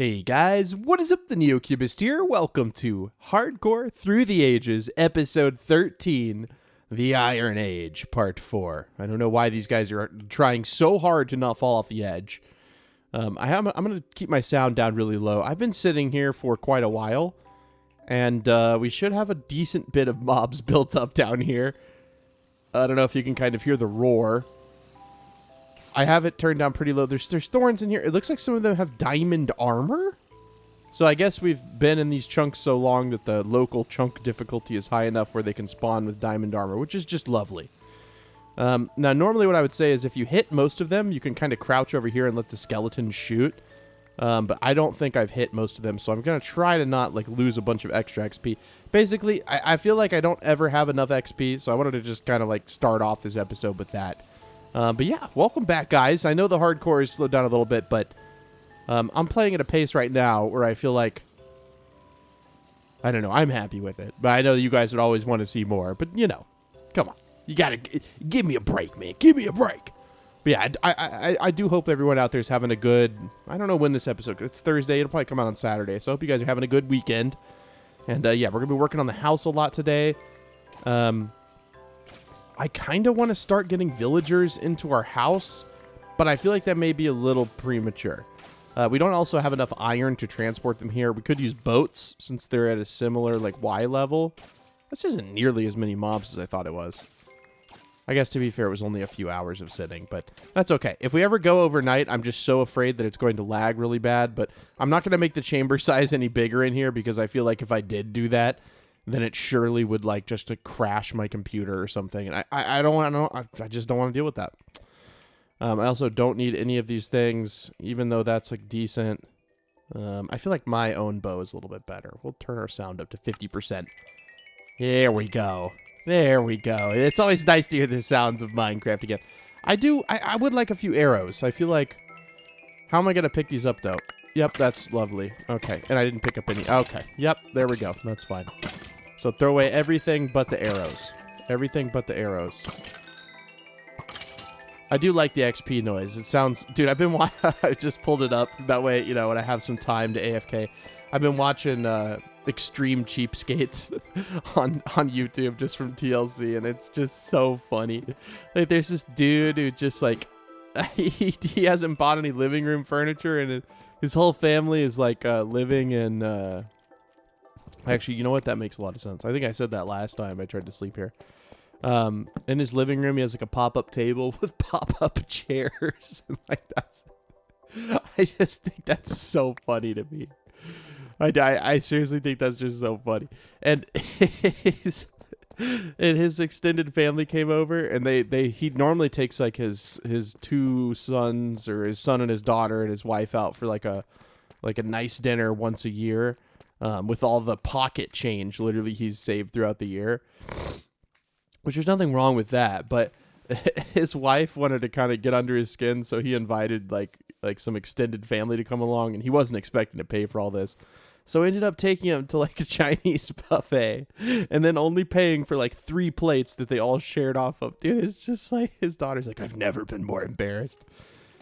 Hey guys, what is up? The NeoCubist here. Welcome to Hardcore Through the Ages, episode 13, The Iron Age, part 4. I don't know why these guys are trying so hard to not fall off the edge. I'm going to keep my sound down really low. I've been sitting here for quite a while, and we should have a decent bit of mobs built up down here. I don't know if you can kind of hear the roar. I have it turned down pretty low. There's thorns in here. It looks like some of them have diamond armor. So I guess we've been in these chunks so long that the local chunk difficulty is high enough where they can spawn with diamond armor, which is just lovely. Now, normally what I would say is if you hit most of them, you can kind of crouch over here and let the skeletons shoot. But I don't think I've hit most of them, so I'm going to try to not lose a bunch of extra XP. Basically, I feel like I don't ever have enough XP, so I wanted to just kind of start off this episode with that. But yeah, welcome back, guys. I know the hardcore is slowed down a little bit, but I'm playing at a pace right now where I feel like, I don't know, I'm happy with it. But I know you guys would always want to see more. But, you know, come on. You got to give me a break, man. Give me a break. But yeah, I do hope everyone out there is having a good, I don't know when this episode, it's Thursday. It'll probably come out on Saturday. So I hope you guys are having a good weekend. And yeah, we're going to be working on the house a lot today. I kind of want to start getting villagers into our house, but I feel like that may be a little premature. We don't also have enough iron to transport them here. We could use boats since they're at a similar Y level. This isn't nearly as many mobs as I thought it was. I guess to be fair, it was only a few hours of sitting, but that's okay. If we ever go overnight, I'm just so afraid that it's going to lag really bad, but I'm not going to make the chamber size any bigger in here because I feel like if I did do that, then it surely would just to crash my computer or something. And I don't want to, I just don't want to deal with that. I also don't need any of these things, even though that's decent. I feel like my own bow is a little bit better. We'll turn our sound up to 50%. There we go. There we go. It's always nice to hear the sounds of Minecraft again. I would like a few arrows. I feel like, how am I going to pick these up though? Yep, that's lovely. Okay, and I didn't pick up any. Okay, yep, there we go. That's fine. So throw away everything but the arrows. Everything but the arrows. I do like the XP noise. It sounds... Dude, I just pulled it up. That way, you know, when I have some time to AFK. I've been watching Extreme Cheapskates on YouTube just from TLC, and it's just so funny. There's this dude who just, he hasn't bought any living room furniture, and his whole family is, living in... Actually, you know what? That makes a lot of sense. I think I said that last time I tried to sleep here. In his living room, he has a pop-up table with pop-up chairs. That's... I just think that's so funny to me. I seriously think that's just so funny. And his extended family came over, and he normally takes his two sons, or his son and his daughter and his wife out for a nice dinner once a year. With all the pocket change, literally, he's saved throughout the year. Which there's nothing wrong with that, but his wife wanted to kind of get under his skin, so he invited, some extended family to come along, and he wasn't expecting to pay for all this. So he ended up taking him to, a Chinese buffet, and then only paying for, 3 plates that they all shared off of. Dude, it's just, his daughter's I've never been more embarrassed.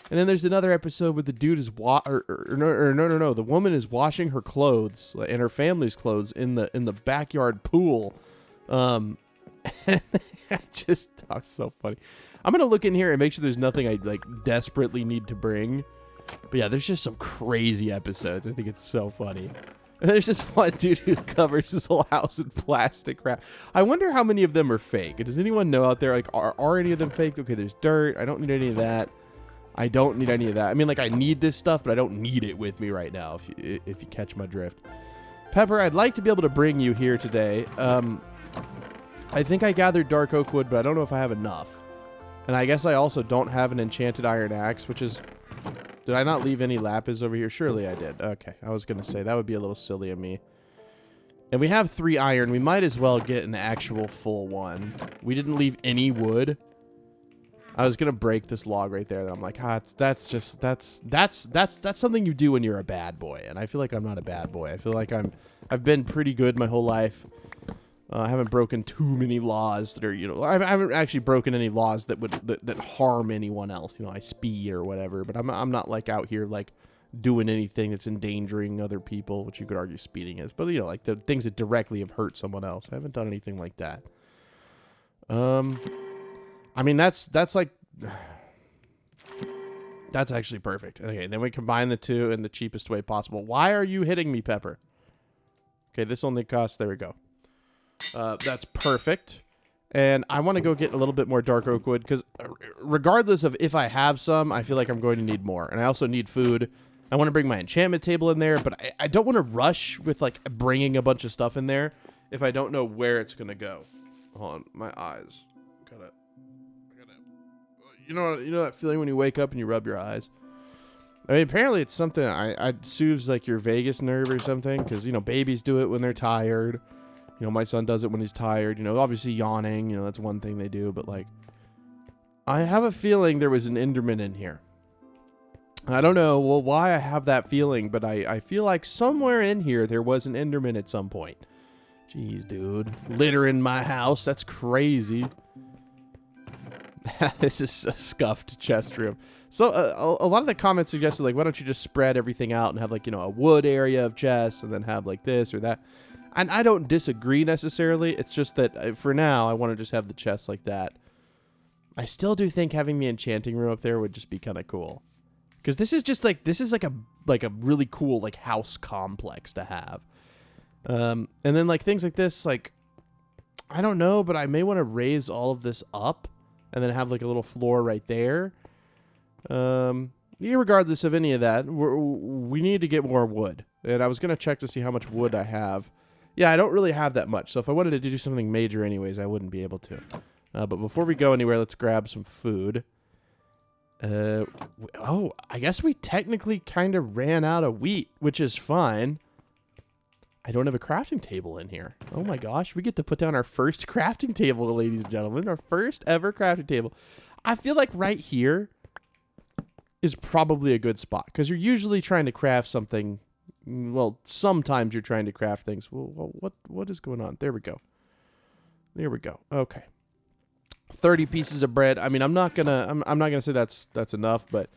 And then there's another episode where the dude is no, the woman is washing her clothes and her family's clothes in the backyard pool. That's so funny. I'm gonna look in here and make sure there's nothing I desperately need to bring. But yeah, there's just some crazy episodes. I think it's so funny. And there's this one dude who covers his whole house in plastic wrap. I wonder how many of them are fake. Does anyone know out there? Are any of them fake? Okay, there's dirt. I don't need any of that. I don't need any of that. I mean, I need this stuff, but I don't need it with me right now, if you catch my drift. Pepper, I'd like to be able to bring you here today. I think I gathered dark oak wood, but I don't know if I have enough. And I guess I also don't have an enchanted iron axe, which is... Did I not leave any lapis over here? Surely I did. Okay, I was going to say, that would be a little silly of me. And we have 3 iron. We might as well get an actual full one. We didn't leave any wood. I was gonna break this log right there. I'm like, that's something you do when you're a bad boy, and I feel like I'm not a bad boy. I feel like I've been pretty good my whole life. I haven't broken too many laws that are, I haven't actually broken any laws that would that harm anyone else. I speed or whatever, but I'm not out here doing anything that's endangering other people, which you could argue speeding is. But, you know, like the things that directly have hurt someone else. I haven't done anything like that. I mean, that's like... That's actually perfect. Okay, then we combine the two in the cheapest way possible. Why are you hitting me, Pepper? Okay, this only costs... There we go. That's perfect. And I want to go get a little bit more dark oak wood, because regardless of if I have some, I feel like I'm going to need more. And I also need food. I want to bring my enchantment table in there, but I don't want to rush with, like, bringing a bunch of stuff in there if I don't know where it's going to go. Hold on, my eyes. You know that feeling when you wake up and you rub your eyes? I mean, apparently it's something I soothes, like, your vagus nerve or something, because, you know, babies do it when they're tired. You know, my son does it when he's tired. You know, obviously yawning, you know, that's one thing they do. But, like, I have a feeling there was an Enderman in here. I don't know why I have that feeling, but I feel like somewhere in here there was an Enderman at some point. Jeez, dude. Litter in my house. That's crazy. This is a scuffed chest room. So a lot of the comments suggested, like, why don't you just spread everything out and have, like, you know, a wood area of chests and then have, like, this or that. And I don't disagree necessarily. It's just that for now, I want to just have the chests like that. I still do think having the enchanting room up there would just be kind of cool. Because this is just like, this is like a really cool, like, house complex to have. And then, like, things like this, like, I don't know, but I may want to raise all of this up and then have, like, a little floor right there. Regardless of any of that, we need to get more wood. And I was going to check to see how much wood I have. Yeah, I don't really have that much. So if I wanted to do something major anyways, I wouldn't be able to. But before we go anywhere, let's grab some food. Oh, I guess we technically kind of ran out of wheat, which is fine. I don't have a crafting table in here. Oh my gosh, we get to put down our first crafting table, ladies and gentlemen. Our first ever crafting table. I feel like right here is probably a good spot, because you're usually trying to craft something. Well, sometimes you're trying to craft things. Well, what is going on? There we go. There we go. Okay. 30 pieces of bread. I mean, I'm not gonna say that's enough, but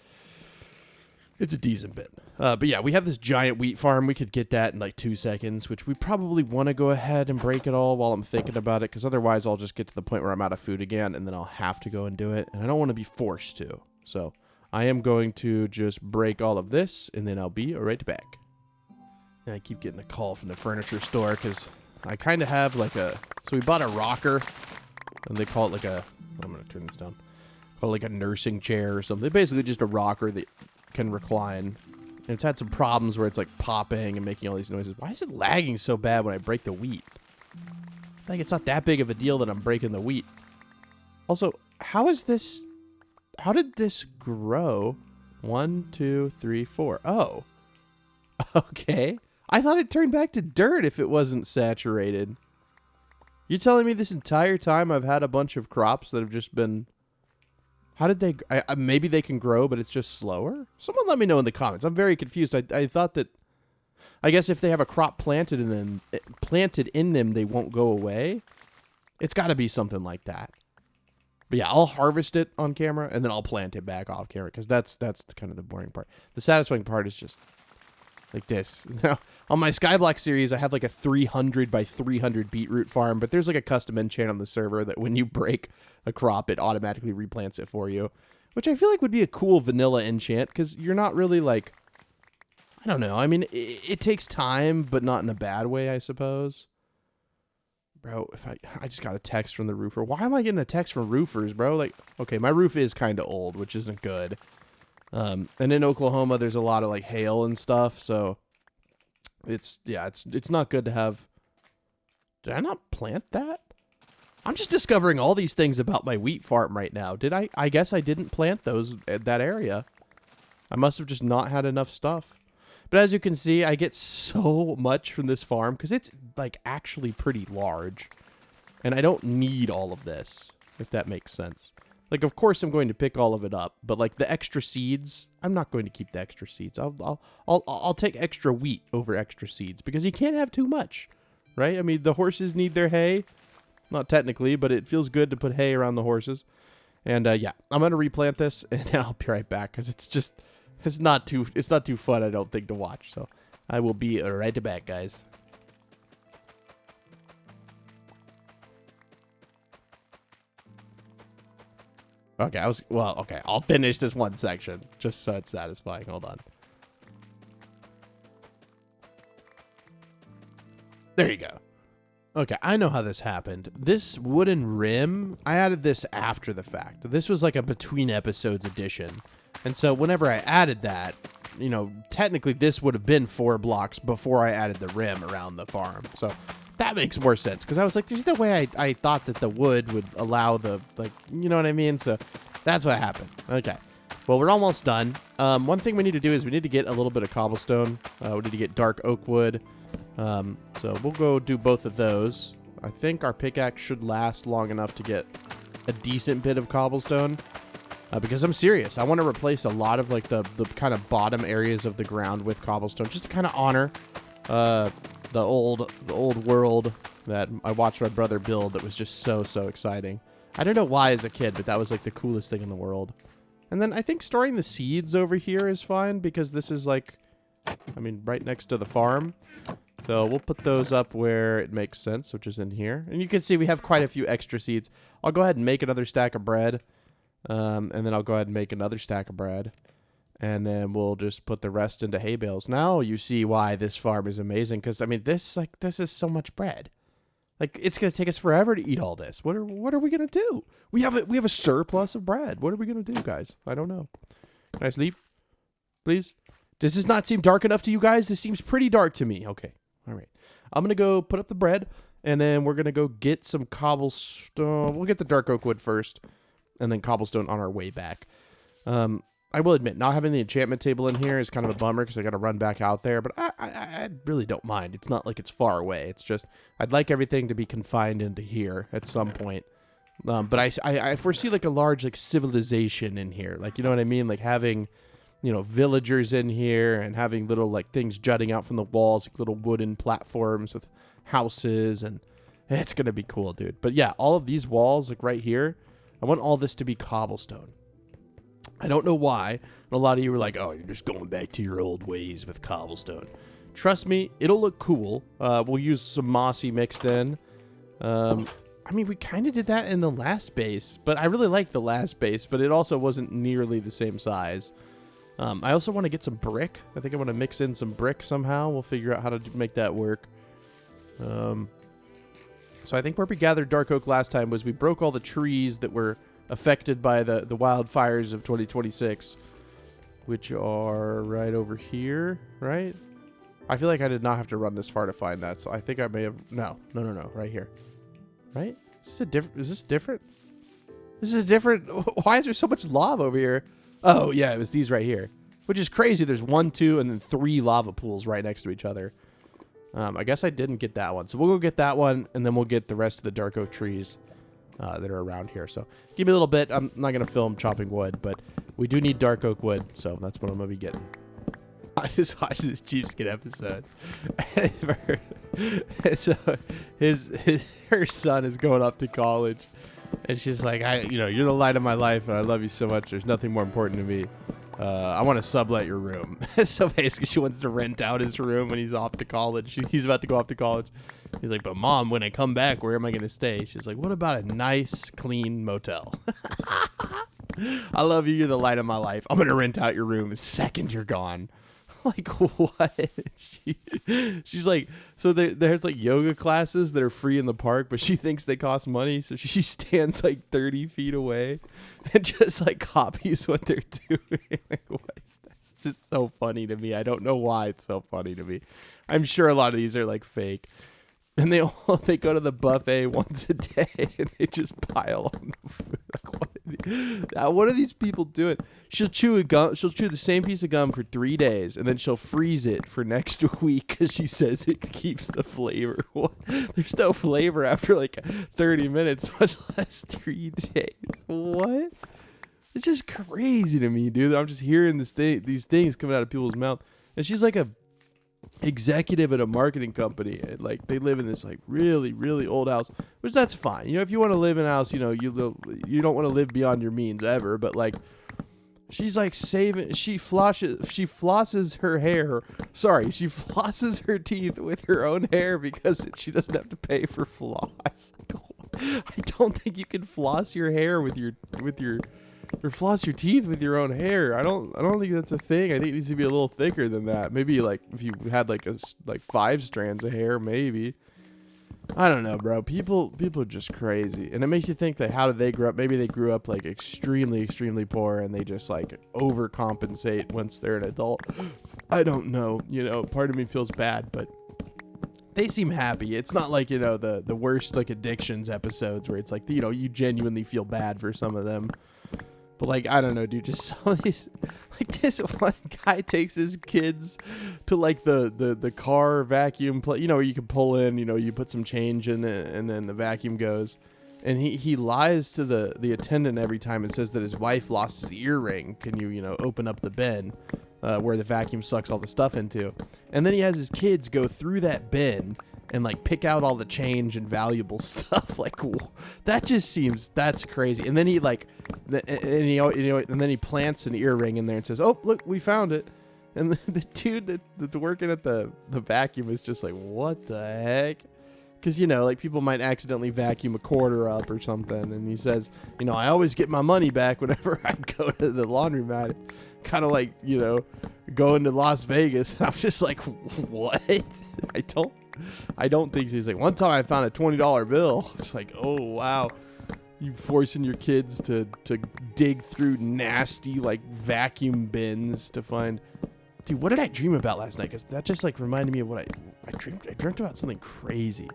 it's a decent bit. But yeah, we have this giant wheat farm. We could get that in like 2 seconds, which we probably want to go ahead and break it all while I'm thinking about it, because otherwise I'll just get to the point where I'm out of food again, and then I'll have to go and do it, and I don't want to be forced to. So I am going to just break all of this, and then I'll be right back. And I keep getting a call from the furniture store, because I kind of have like a... So we bought a rocker, and they call it like a... I'm going to turn this down. Call it like a nursing chair or something. Basically just a rocker that can recline. And it's had some problems where it's like popping and making all these noises. Why is it lagging so bad when I break the wheat? Like, it's not that big of a deal that I'm breaking the wheat. Also, how is this... How did this grow? 1, 2, 3, 4. Oh. Okay. I thought it turned back to dirt if it wasn't saturated. You're telling me this entire time I've had a bunch of crops that have just been... How did they... maybe they can grow, but it's just slower? Someone let me know in the comments. I'm very confused. I thought that... I guess if they have a crop planted in them, they won't go away. It's got to be something like that. But yeah, I'll harvest it on camera, and then I'll plant it back off camera, because that's kind of the boring part. The satisfying part is just... like this. Now, on my Skyblock series, I have like a 300 by 300 beetroot farm, but there's like a custom enchant on the server that when you break a crop, it automatically replants it for you, which I feel like would be a cool vanilla enchant, because you're not really like, I don't know. I mean, it takes time, but not in a bad way, I suppose. Bro, if I just got a text from the roofer. Why am I getting a text from roofers, bro? Like, okay, my roof is kind of old, which isn't good. And in Oklahoma, there's a lot of like hail and stuff, so it's not good to have. Did I not plant that? I'm just discovering all these things about my wheat farm right now. Did I? I guess I didn't plant those at that area. I must have just not had enough stuff. But as you can see, I get so much from this farm because it's like actually pretty large, and I don't need all of this, if that makes sense. Like, of course, I'm going to pick all of it up, but like the extra seeds, I'm not going to keep the extra seeds. I'll take extra wheat over extra seeds because you can't have too much, right? I mean, the horses need their hay, not technically, but it feels good to put hay around the horses. And yeah, I'm gonna replant this, and then I'll be right back because it's just It's not too fun, I don't think, to watch. So I will be right back, guys. Okay, okay, I'll finish this one section just so it's satisfying. Hold on. There you go. Okay, I know how this happened. This wooden rim, I added this after the fact. This was like a between episodes edition. And so whenever I added that, you know, technically this would have been 4 blocks before I added the rim around the farm. So that makes more sense, because I was like, there's no way I thought that the wood would allow the, like, you know what I mean? So that's what happened. Okay. Well, we're almost done. One thing we need to do is we need to get a little bit of cobblestone. We need to get dark oak wood. So we'll go do both of those. I think our pickaxe should last long enough to get a decent bit of cobblestone. Because I'm serious. I want to replace a lot of like the kind of bottom areas of the ground with cobblestone, just to kind of honor the old world that I watched my brother build. That was just so exciting. I don't know why as a kid, but that was like the coolest thing in the world. And then I think storing the seeds over here is fine, because this is like, I mean, right next to the farm. So we'll put those up where it makes sense, which is in here. And you can see we have quite a few extra seeds. I'll go ahead and make another stack of bread. And then I'll go ahead and make another stack of bread. And then we'll just put the rest into hay bales. Now you see why this farm is amazing. Because, I mean, this is so much bread. Like, it's going to take us forever to eat all this. What are we going to do? We have a surplus of bread. What are we going to do, guys? I don't know. Can I sleep? Please? Does this not seem dark enough to you guys? This seems pretty dark to me. Okay. All right. I'm going to go put up the bread. And then we're going to go get some cobblestone. We'll get the dark oak wood first. And then cobblestone on our way back. I will admit, not having the enchantment table in here is kind of a bummer, because I got to run back out there. But I really don't mind. It's not like it's far away. It's just, I'd like everything to be confined into here at some point. But I foresee like a large like civilization in here. Like, you know what I mean? Like having, you know, villagers in here, and having little like things jutting out from the walls, like little wooden platforms with houses, and it's going to be cool, dude. But yeah, all of these walls, like right here, I want all this to be cobblestone. I don't know why. And a lot of you were like, oh, you're just going back to your old ways with cobblestone. Trust me, it'll look cool. We'll use some mossy mixed in. I mean, we kind of did that in the last base, but I really like the last base, but it also wasn't nearly the same size. I also want to get some brick. I think I want to mix in some brick somehow. We'll figure out how to make that work. So I think where we gathered dark oak last time was we broke all the trees that were affected by the wildfires of 2026, which are right over here, right? I feel like I did not have to run this far to find that, so I think I may have... No, right here. Right? Is this different? This is a different... Why is there so much lava over here? Oh, yeah, it was these right here, which is crazy. There's 1, 2, and then 3 lava pools right next to each other. I guess I didn't get that one, so we'll go get that one, and then we'll get the rest of the dark oak trees that are around here. So give me a little bit. I'm not going to film chopping wood, but we do need dark oak wood, so that's what I'm going to be getting. I just watched this cheapskate episode. So her son is going off to college, and she's like, you're the light of my life, and I love you so much. There's nothing more important to me. I want to sublet your room. So basically, she wants to rent out his room when he's off to college. He's about to go off to college. He's like, but Mom, when I come back, where am I going to stay? She's like, what about a nice, clean motel? I love you. You're the light of my life. I'm going to rent out your room the second you're gone. Like, what? She's like, so there's like yoga classes that are free in the park, but she thinks they cost money. So she stands like 30 feet away and just like copies what they're doing. Like, what is that? It's just so funny to me. I don't know why it's so funny to me. I'm sure a lot of these are like fake. And they go to the buffet once a day and they just pile on the food. Like, what are these people doing? She'll chew the same piece of gum for 3 days, and then she'll freeze it for next week because she says it keeps the flavor. What? There's no flavor after like 30 minutes, much less 3 days. What? It's just crazy to me, dude. I'm just hearing these things coming out of people's mouth, and she's like a executive at a marketing company, and like they live in this like really, really old house, which that's fine. You know, if you want to live in a house, you know, you don't want to live beyond your means ever, but like She's like saving. She flosses her hair. Sorry, she flosses her teeth with her own hair because she doesn't have to pay for floss. I don't think you can floss your hair or floss your teeth with your own hair. I don't think that's a thing. I think it needs to be a little thicker than that. Maybe like if you had like 5 strands of hair, maybe. I don't know, bro. People are just crazy. And it makes you think that how did they grow up? Maybe they grew up like extremely, extremely poor and they just like overcompensate once they're an adult. I don't know. You know, part of me feels bad, but they seem happy. It's not like, you know, the worst like addictions episodes where it's like, you know, you genuinely feel bad for some of them. But like, I don't know, dude, just some of these, like this one guy takes his kids to like the car vacuum play, you know, where you can pull in, you know, you put some change in it and then the vacuum goes. And he lies to the attendant every time and says that his wife lost his earring. Can you know, open up the bin where the vacuum sucks all the stuff into? And then he has his kids go through that bin and like pick out all the change and valuable stuff. Like that just seems, that's crazy. And then he like, and then he plants an earring in there and says, "Oh, look, we found it." And the dude that's working at the vacuum is just like, "What the heck?" Because, you know, like people might accidentally vacuum a quarter up or something. And he says, "You know, I always get my money back whenever I go to the laundromat." Kind of like, you know, going to Las Vegas. And I'm just like, what? I don't think so. He's like, "One time I found a $20 bill." It's like, oh, wow. You forcing your kids to dig through nasty, like, vacuum bins to find... Dude, what did I dream about last night? Because that just, like, reminded me of what I dreamt. I dreamt about something crazy.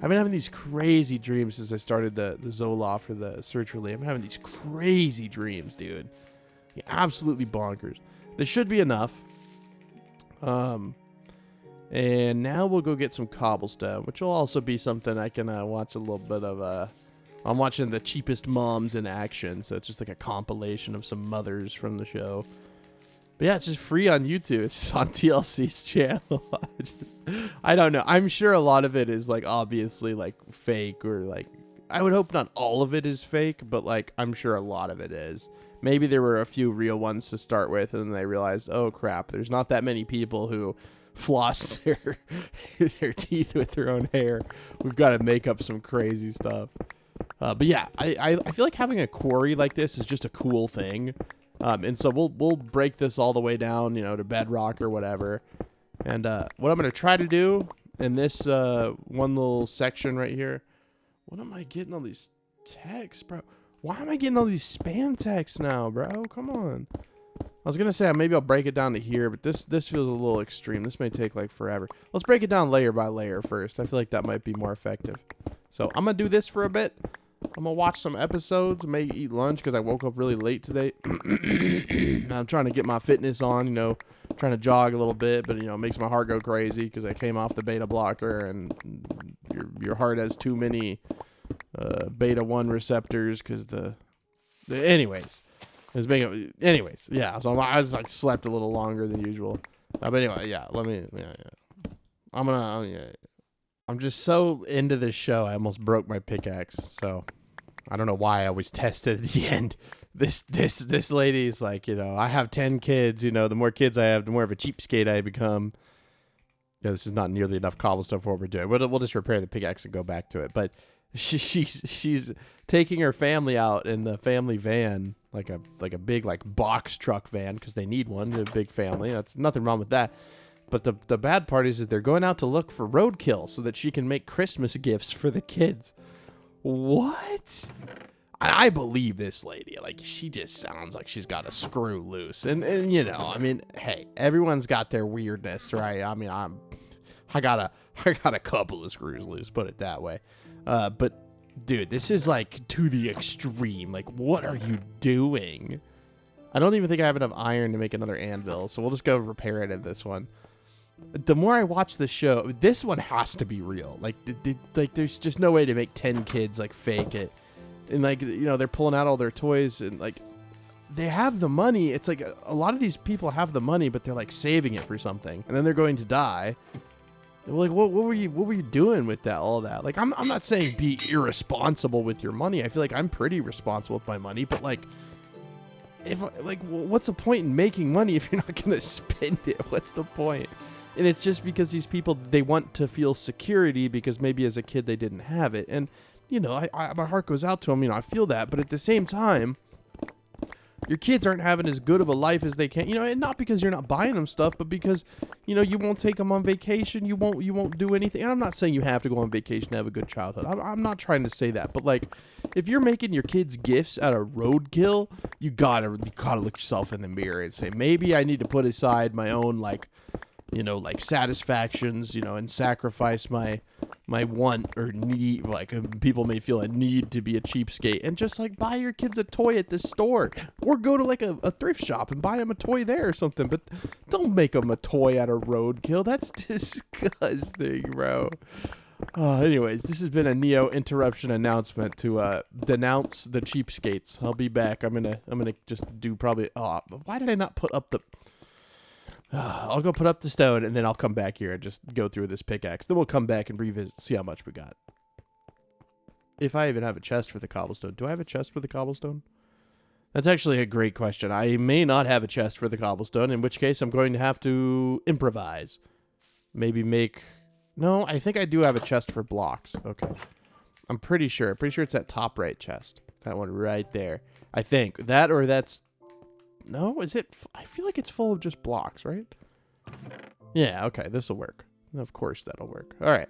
I've been having these crazy dreams since I started the Zoloft or the Search for Lee. I've been having these crazy dreams, dude. Yeah, absolutely bonkers. There should be enough. And now we'll go get some cobblestone, which will also be something I can watch a little bit of. I'm watching The Cheapest Moms in Action, so it's just like a compilation of some mothers from the show. But yeah, it's just free on YouTube. It's on TLC's channel. I don't know. I'm sure a lot of it is like obviously like fake, or like I would hope not all of it is fake, but like I'm sure a lot of it is. Maybe there were a few real ones to start with, and then they realized, oh crap, there's not that many people who floss their teeth with their own hair. We've got to make up some crazy stuff. But yeah, I feel like having a quarry like this is just a cool thing. And so we'll break this all the way down, you know, to bedrock or whatever. And what I'm going to try to do in this one little section right here. What am I getting all these texts, bro? Why am I getting all these spam texts now, bro? Come on. I was going to say maybe I'll break it down to here, but this feels a little extreme. This may take like forever. Let's break it down layer by layer first. I feel like that might be more effective. So I'm going to do this for a bit. I'm going to watch some episodes, maybe eat lunch because I woke up really late today. I'm trying to get my fitness on, you know, trying to jog a little bit, but, you know, it makes my heart go crazy because I came off the beta blocker and your heart has too many beta 1 receptors because anyways. Yeah, so I was like slept a little longer than usual. But anyway, yeah, I'm just so into this show, I almost broke my pickaxe. So I don't know why I always test it at the end. This lady is like, you know, I have 10 kids. You know, the more kids I have, the more of a cheapskate I become. Yeah, this is not nearly enough cobblestone for what we're doing. We'll just repair the pickaxe and go back to it. But she's taking her family out in the family van, like a big like box truck van, because they need one. They're a big family. That's nothing wrong with that. But the bad part is they're going out to look for roadkill so that she can make Christmas gifts for the kids. What? I believe this lady. Like, she just sounds like she's got a screw loose. And you know, I mean, hey, everyone's got their weirdness, right? I mean, I got a couple of screws loose, put it that way. But dude, this is like to the extreme. Like, what are you doing? I don't even think I have enough iron to make another anvil, so we'll just go repair it at this one. The more I watch the show, this one has to be real. Like, there's just no way to make 10 kids like fake it. And like, you know, they're pulling out all their toys and like, they have the money. It's like a lot of these people have the money, but they're like saving it for something, and then they're going to die. Like, what were you doing with that? All that? Like, I'm not saying be irresponsible with your money. I feel like I'm pretty responsible with my money, but like, what's the point in making money if you're not going to spend it? What's the point? And it's just because these people, they want to feel security because maybe as a kid they didn't have it. And, my heart goes out to them. I feel that. But at the same time, your kids aren't having as good of a life as they can, and not because you're not buying them stuff, but because, you won't take them on vacation. You won't do anything. And I'm not saying you have to go on vacation to have a good childhood. I'm not trying to say that. But like, if you're making your kids gifts out of roadkill, you gotta look yourself in the mirror and say, maybe I need to put aside my own, satisfactions, and sacrifice my want or need. People may feel a need to be a cheapskate and just buy your kids a toy at the store or go to a thrift shop and buy them a toy there or something. But don't make them a toy out of roadkill. That's disgusting, bro. Anyways, this has been a Neo interruption announcement to denounce the cheapskates. I'll be back. I'm gonna just do probably. Why did I not put up the? I'll go put up the stone, and then I'll come back here and just go through this pickaxe. Then we'll come back and revisit, see how much we got. If I even have a chest for the cobblestone. Do I have a chest for the cobblestone? That's actually a great question. I may not have a chest for the cobblestone, in which case I'm going to have to improvise. Maybe make... No, I think I do have a chest for blocks. Okay. I'm pretty sure. Pretty sure it's that top right chest. That one right there. I think. That or that's... No, is it? I feel like it's full of just blocks, right? Yeah, okay, this will work. Of course that'll work. All right.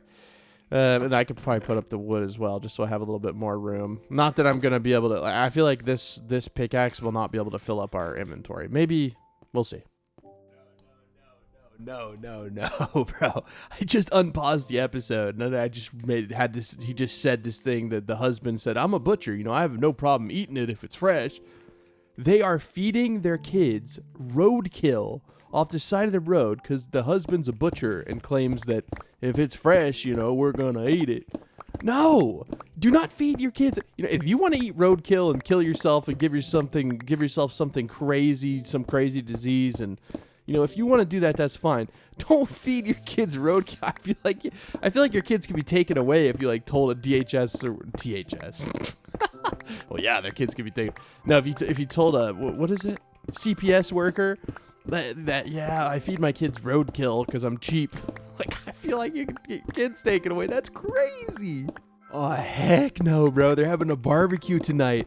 And I could probably put up the wood as well, just so I have a little bit more room. Not that I'm going to be able to... I feel like this pickaxe will not be able to fill up our inventory. Maybe. We'll see. No, bro. I just unpaused the episode, and I just he just said this thing that the husband said, I'm a butcher, I have no problem eating it if it's fresh. They are feeding their kids roadkill off the side of the road because the husband's a butcher and claims that if it's fresh, we're going to eat it. No, do not feed your kids. If you want to eat roadkill and kill yourself and give yourself something crazy, some crazy disease, and if you want to do that, that's fine. Don't feed your kids roadkill. I feel like your kids can be taken away if you told a DHS or THS. Well, yeah, their kids can be taken. No, if you told a what is it, CPS worker that yeah, I feed my kids roadkill because I'm cheap. I feel like you can get kids taken away. That's crazy. Oh heck no, bro! They're having a barbecue tonight.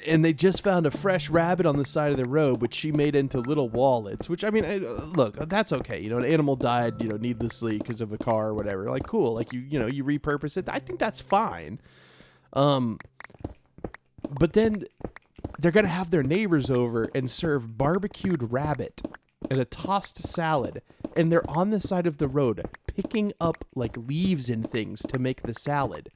And they just found a fresh rabbit on the side of the road, which she made into little wallets. Which, look, that's okay. An animal died, needlessly because of a car or whatever. Cool. You repurpose it. I think that's fine. But then they're going to have their neighbors over and serve barbecued rabbit and a tossed salad. And they're on the side of the road picking up, leaves and things to make the salad.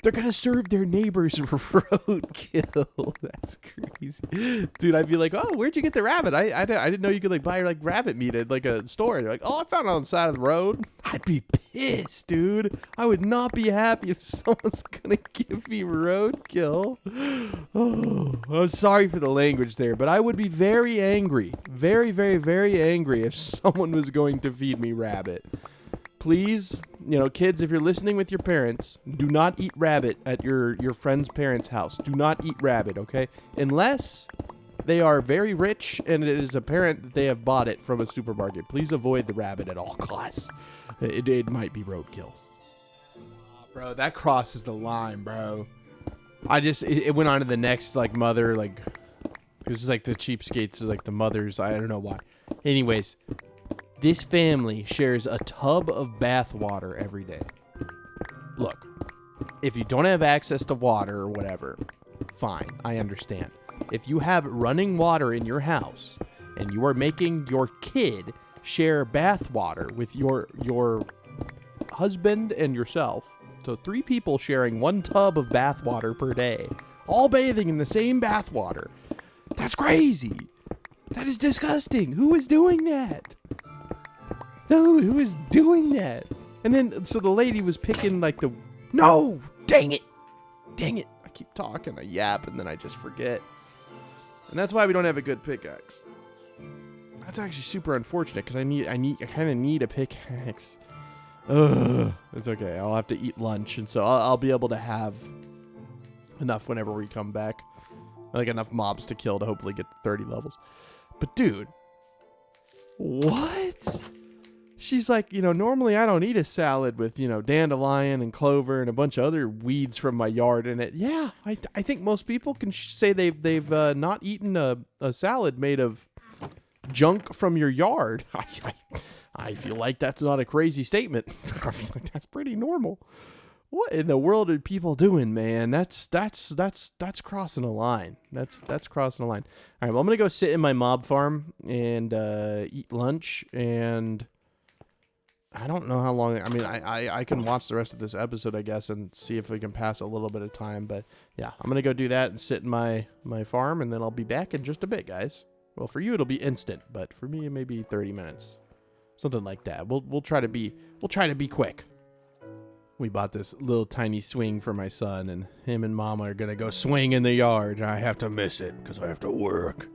They're going to serve their neighbors roadkill. That's crazy. Dude, I'd be like, oh, where'd you get the rabbit? I didn't know you could buy rabbit meat at a store. They're like, oh, I found it on the side of the road. I'd be pissed, dude. I would not be happy if someone's going to give me roadkill. Oh, I'm sorry for the language there, but I would be very angry. Very, very, very angry if someone was going to feed me rabbit. Please, kids, if you're listening with your parents, do not eat rabbit at your friend's parents' house. Do not eat rabbit, okay? Unless they are very rich and it is apparent that they have bought it from a supermarket. Please avoid the rabbit at all costs. It might be roadkill. Bro, that crosses the line, bro. It went on to the next, mother, this is the cheapskates, the mothers. I don't know why. Anyways. This family shares a tub of bath water every day. Look, if you don't have access to water or whatever, fine, I understand. If you have running water in your house and you are making your kid share bath water with your husband and yourself, so 3 people sharing 1 tub of bath water per day, all bathing in the same bath water, that's crazy. That is disgusting. Who is doing that? Dude, who is doing that? And then, so the lady was picking no, dang it. I keep talking, I yap, and then I just forget. And that's why we don't have a good pickaxe. That's actually super unfortunate because I kind of need a pickaxe. Ugh, it's okay. I'll have to eat lunch, and so I'll be able to have enough whenever we come back. Like enough mobs to kill to hopefully get to 30 levels. But dude, what? She's like, normally I don't eat a salad with, dandelion and clover and a bunch of other weeds from my yard in it. Yeah, I think most people can say they've not eaten a salad made of junk from your yard. I feel like that's not a crazy statement. I feel like that's pretty normal. What in the world are people doing, man? That's crossing a line. That's crossing a line. All right, well, I'm gonna go sit in my mob farm and eat lunch, and I don't know how long. I mean, I can watch the rest of this episode, I guess, and see if we can pass a little bit of time. But yeah, I'm gonna go do that and sit in my farm, and then I'll be back in just a bit, guys. Well, for you it'll be instant, but for me it may be 30 minutes, something like that. We'll try to be quick. We bought this little tiny swing for my son, and him and Mama are gonna go swing in the yard. I have to miss it because I have to work.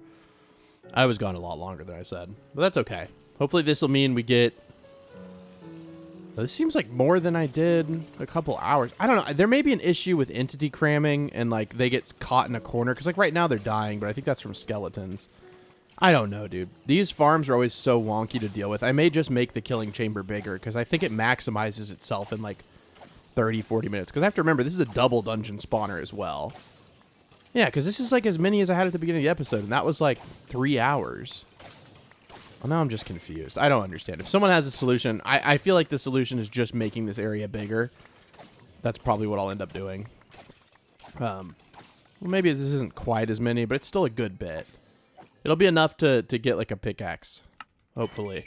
I was gone a lot longer than I said, but that's okay. Hopefully this will mean we get. This seems like more than I did a couple hours. I don't know. There may be an issue with entity cramming and like they get caught in a corner because like right now they're dying, but I think that's from skeletons. I don't know, dude. These farms are always so wonky to deal with. I may just make the killing chamber bigger because I think it maximizes itself in like 30, 40 minutes. Because I have to remember, this is a double dungeon spawner as well. Yeah, because this is like as many as I had at the beginning of the episode, and that was like 3 hours. Well, now I'm just confused. I don't understand. If someone has a solution, I feel like the solution is just making this area bigger. That's probably what I'll end up doing. Well, maybe this isn't quite as many, but it's still a good bit. It'll be enough to get like a pickaxe, hopefully.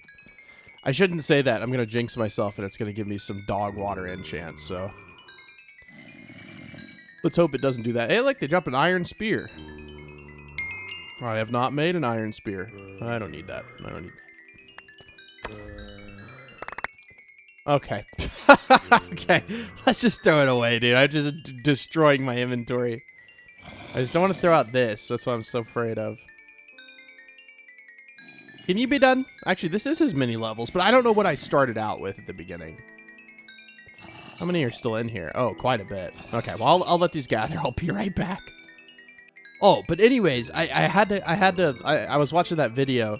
I shouldn't say that. I'm going to jinx myself and it's going to give me some dog water enchants, so. Let's hope it doesn't do that. Hey, look, they drop an iron spear. I have not made an iron spear. I don't need that. I don't need that. Okay. Okay. Let's just throw it away, dude. I'm just destroying my inventory. I just don't want to throw out this. That's what I'm so afraid of. Can you be done? Actually, this is his mini levels, but I don't know what I started out with at the beginning. How many are still in here? Oh, quite a bit. Okay, well, I'll let these gather. I'll be right back. Oh, but anyways, I was watching that video,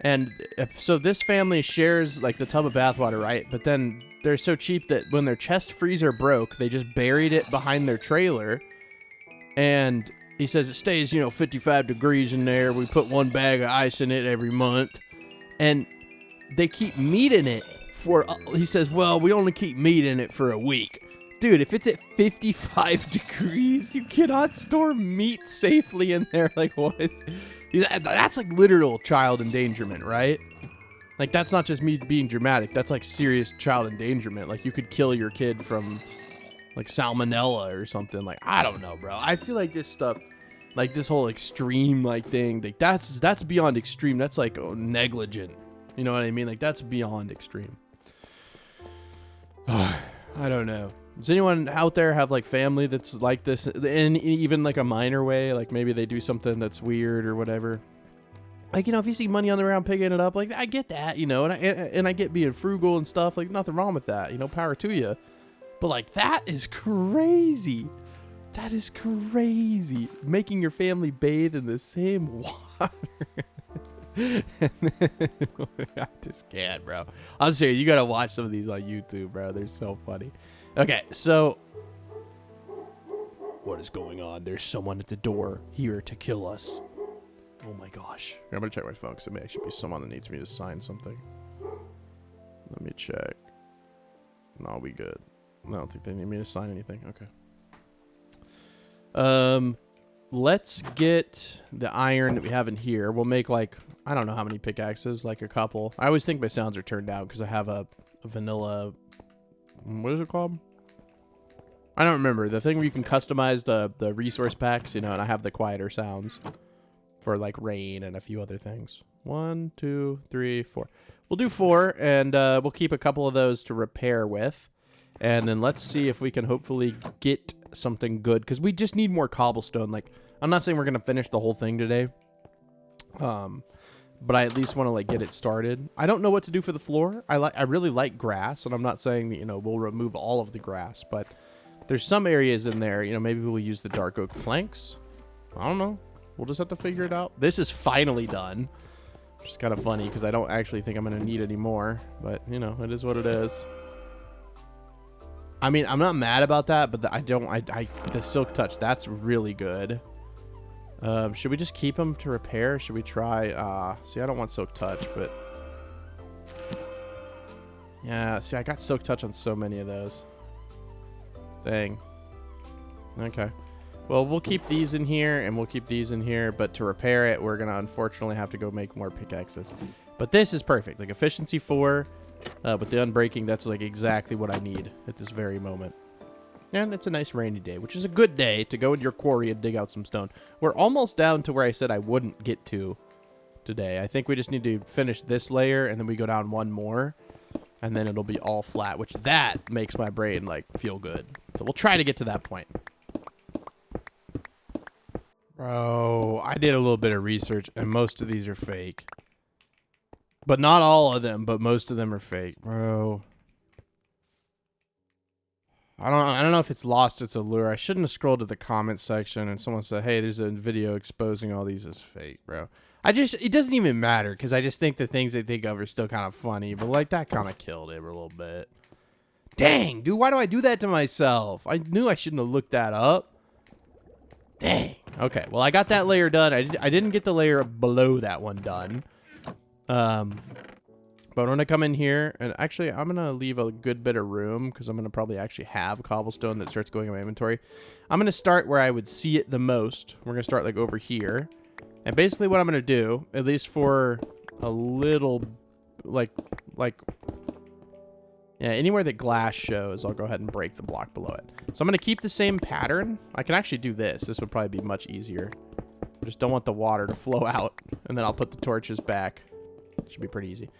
and so this family shares like the tub of bathwater, right? But then they're so cheap that when their chest freezer broke, they just buried it behind their trailer, and he says it stays, 55 degrees in there. We put 1 bag of ice in it every month. And they keep meat in it for, he says, well, we only keep meat in it for a week. Dude, if it's at 55 degrees, you cannot store meat safely in there. Like, what? That's like literal child endangerment, right? Like, that's not just me being dramatic. That's like serious child endangerment. Like, you could kill your kid from like salmonella or something. Like, I don't know, bro. I feel like this stuff, like this whole extreme like thing, like that's beyond extreme. That's like negligent. You know what I mean? Like, that's beyond extreme. I don't know. Does anyone out there have like family that's like this in even like a minor way? Like maybe they do something that's weird or whatever. Like, if you see money on the ground picking it up, like I get that, and I get being frugal and stuff. Like nothing wrong with that. Power to you. But, like, that is crazy. That is crazy. Making your family bathe in the same water. I just can't, bro. I'm serious. You got to watch some of these on YouTube, bro. They're so funny. Okay, so. What is going on? There's someone at the door here to kill us. Oh, my gosh. I'm going to check my phone because it may actually be someone that needs me to sign something. Let me check. No, we good. I don't think they need me to sign anything. Okay. Let's get the iron that we have in here. We'll make like, I don't know how many pickaxes, like a couple. I always think my sounds are turned down because I have a vanilla, what is it called? I don't remember. The thing where you can customize the resource packs, and I have the quieter sounds for like rain and a few other things. 1, 2, 3, 4. We'll do 4, and we'll keep a couple of those to repair with. And then let's see if we can hopefully get something good. Because we just need more cobblestone. Like, I'm not saying we're going to finish the whole thing today. But I at least want to, like, get it started. I don't know what to do for the floor. I really like grass. And I'm not saying that, we'll remove all of the grass. But there's some areas in there, maybe we'll use the dark oak planks. I don't know. We'll just have to figure it out. This is finally done. Which is kind of funny because I don't actually think I'm going to need any more. But, you know, it is what it is. I mean, I'm not mad about that, but the Silk Touch, that's really good. Should we just keep them to repair? Should we try, see, I don't want Silk Touch, but yeah, see, I got Silk Touch on so many of those. Dang. Okay. Well, we'll keep these in here and we'll keep these in here, but to repair it, we're going to unfortunately have to go make more pickaxes. But this is perfect. Like efficiency 4, with the unbreaking, that's like exactly what I need at this very moment. And it's a nice rainy day, which is a good day to go into your quarry and dig out some stone. We're almost down to where I said I wouldn't get to today. I think we just need to finish this layer and then we go down one more. And then it'll be all flat, which that makes my brain like feel good. So we'll try to get to that point. Bro, I did a little bit of research and most of these are fake. But not all of them, but most of them are fake, bro. I don't know if it's lost its allure. I shouldn't have scrolled to the comment section and someone said, "Hey, there's a video exposing all these as fake, bro." It doesn't even matter because I just think the things they think of are still kind of funny, but like that kind of killed it a little bit. Dang, dude, why do I do that to myself? I knew I shouldn't have looked that up. Dang. Okay, well, I got that layer done. I didn't get the layer below that one done. But I'm going to come in here, and actually, I'm going to leave a good bit of room, because I'm going to probably actually have cobblestone that starts going in my inventory. I'm going to start where I would see it the most. We're going to start, like, over here. And basically what I'm going to do, at least for a little, yeah, anywhere that glass shows, I'll go ahead and break the block below it. So I'm going to keep the same pattern. I can actually do this. This would probably be much easier. I just don't want the water to flow out, and then I'll put the torches back. Should be pretty easy.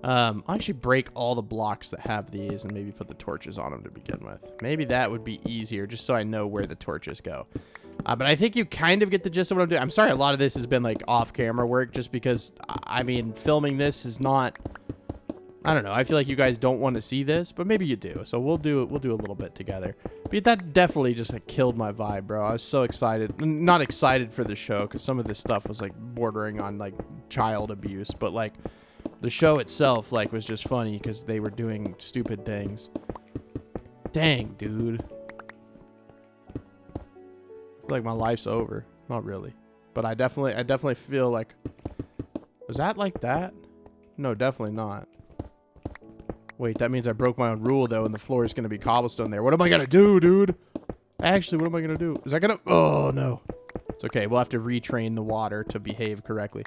I'll actually break all the blocks that have these and maybe put the torches on them to begin with. Maybe that would be easier just so I know where the torches go. But I think you kind of get the gist of what I'm doing. I'm sorry a lot of this has been like off-camera work just because, I mean, filming this is not... I don't know. I feel like you guys don't want to see this, but maybe you do. So we'll do a little bit together. But that definitely just like killed my vibe, bro. I was so excited. Not excited for the show because some of this stuff was like bordering on like child abuse, but like the show itself like was just funny because they were doing stupid things. Dang, dude. I feel like my life's over. Not really, but I definitely feel like, was that like that? No, definitely not. Wait, that means I broke my own rule, though, and the floor is going to be cobblestone there. What am I going to do, dude? Actually, what am I going to do? Is that going to... Oh, no. It's okay. We'll have to retrain the water to behave correctly.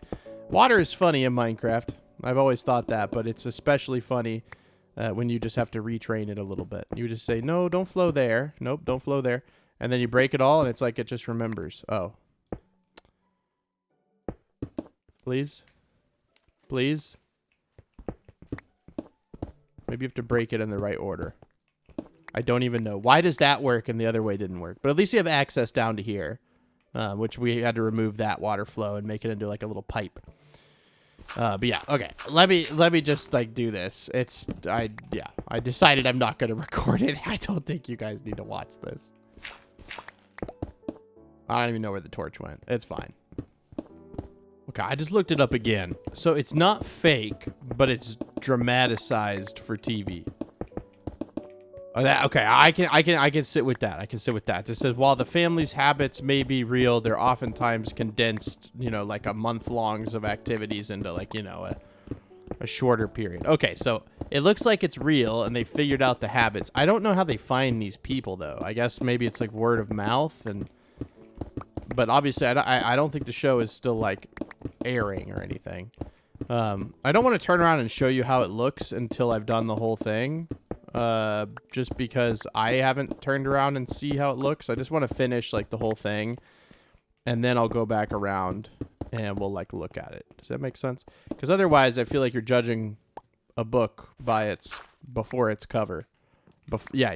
Water is funny in Minecraft. I've always thought that, but it's especially funny when you just have to retrain it a little bit. You just say, no, don't flow there. Nope, don't flow there. And then you break it all, and it's like it just remembers. Oh. Please? Please? Maybe you have to break it in the right order. I don't even know. Why does that work and the other way didn't work? But at least you have access down to here, which we had to remove that water flow and make it into like a little pipe. But yeah, okay. Let me just like do this. I decided I'm not going to record it. I don't think you guys need to watch this. I don't even know where the torch went. It's fine. Okay, I just looked it up again. So it's not fake, but it's dramatized for TV. Okay, I can sit with that. I can sit with that. This says while the family's habits may be real, they're oftentimes condensed, you know, like a month-longs of activities into like, you know, a shorter period. Okay, so it looks like it's real and they figured out the habits. I don't know how they find these people though. I guess maybe it's like word of mouth but obviously I don't think the show is still like airing or anything. I don't want to turn around and show you how it looks until I've done the whole thing. Just because I haven't turned around and see how it looks. I just want to finish like the whole thing and then I'll go back around and we'll like look at it. Does that make sense? Because otherwise I feel like you're judging a book by before its cover. Yeah,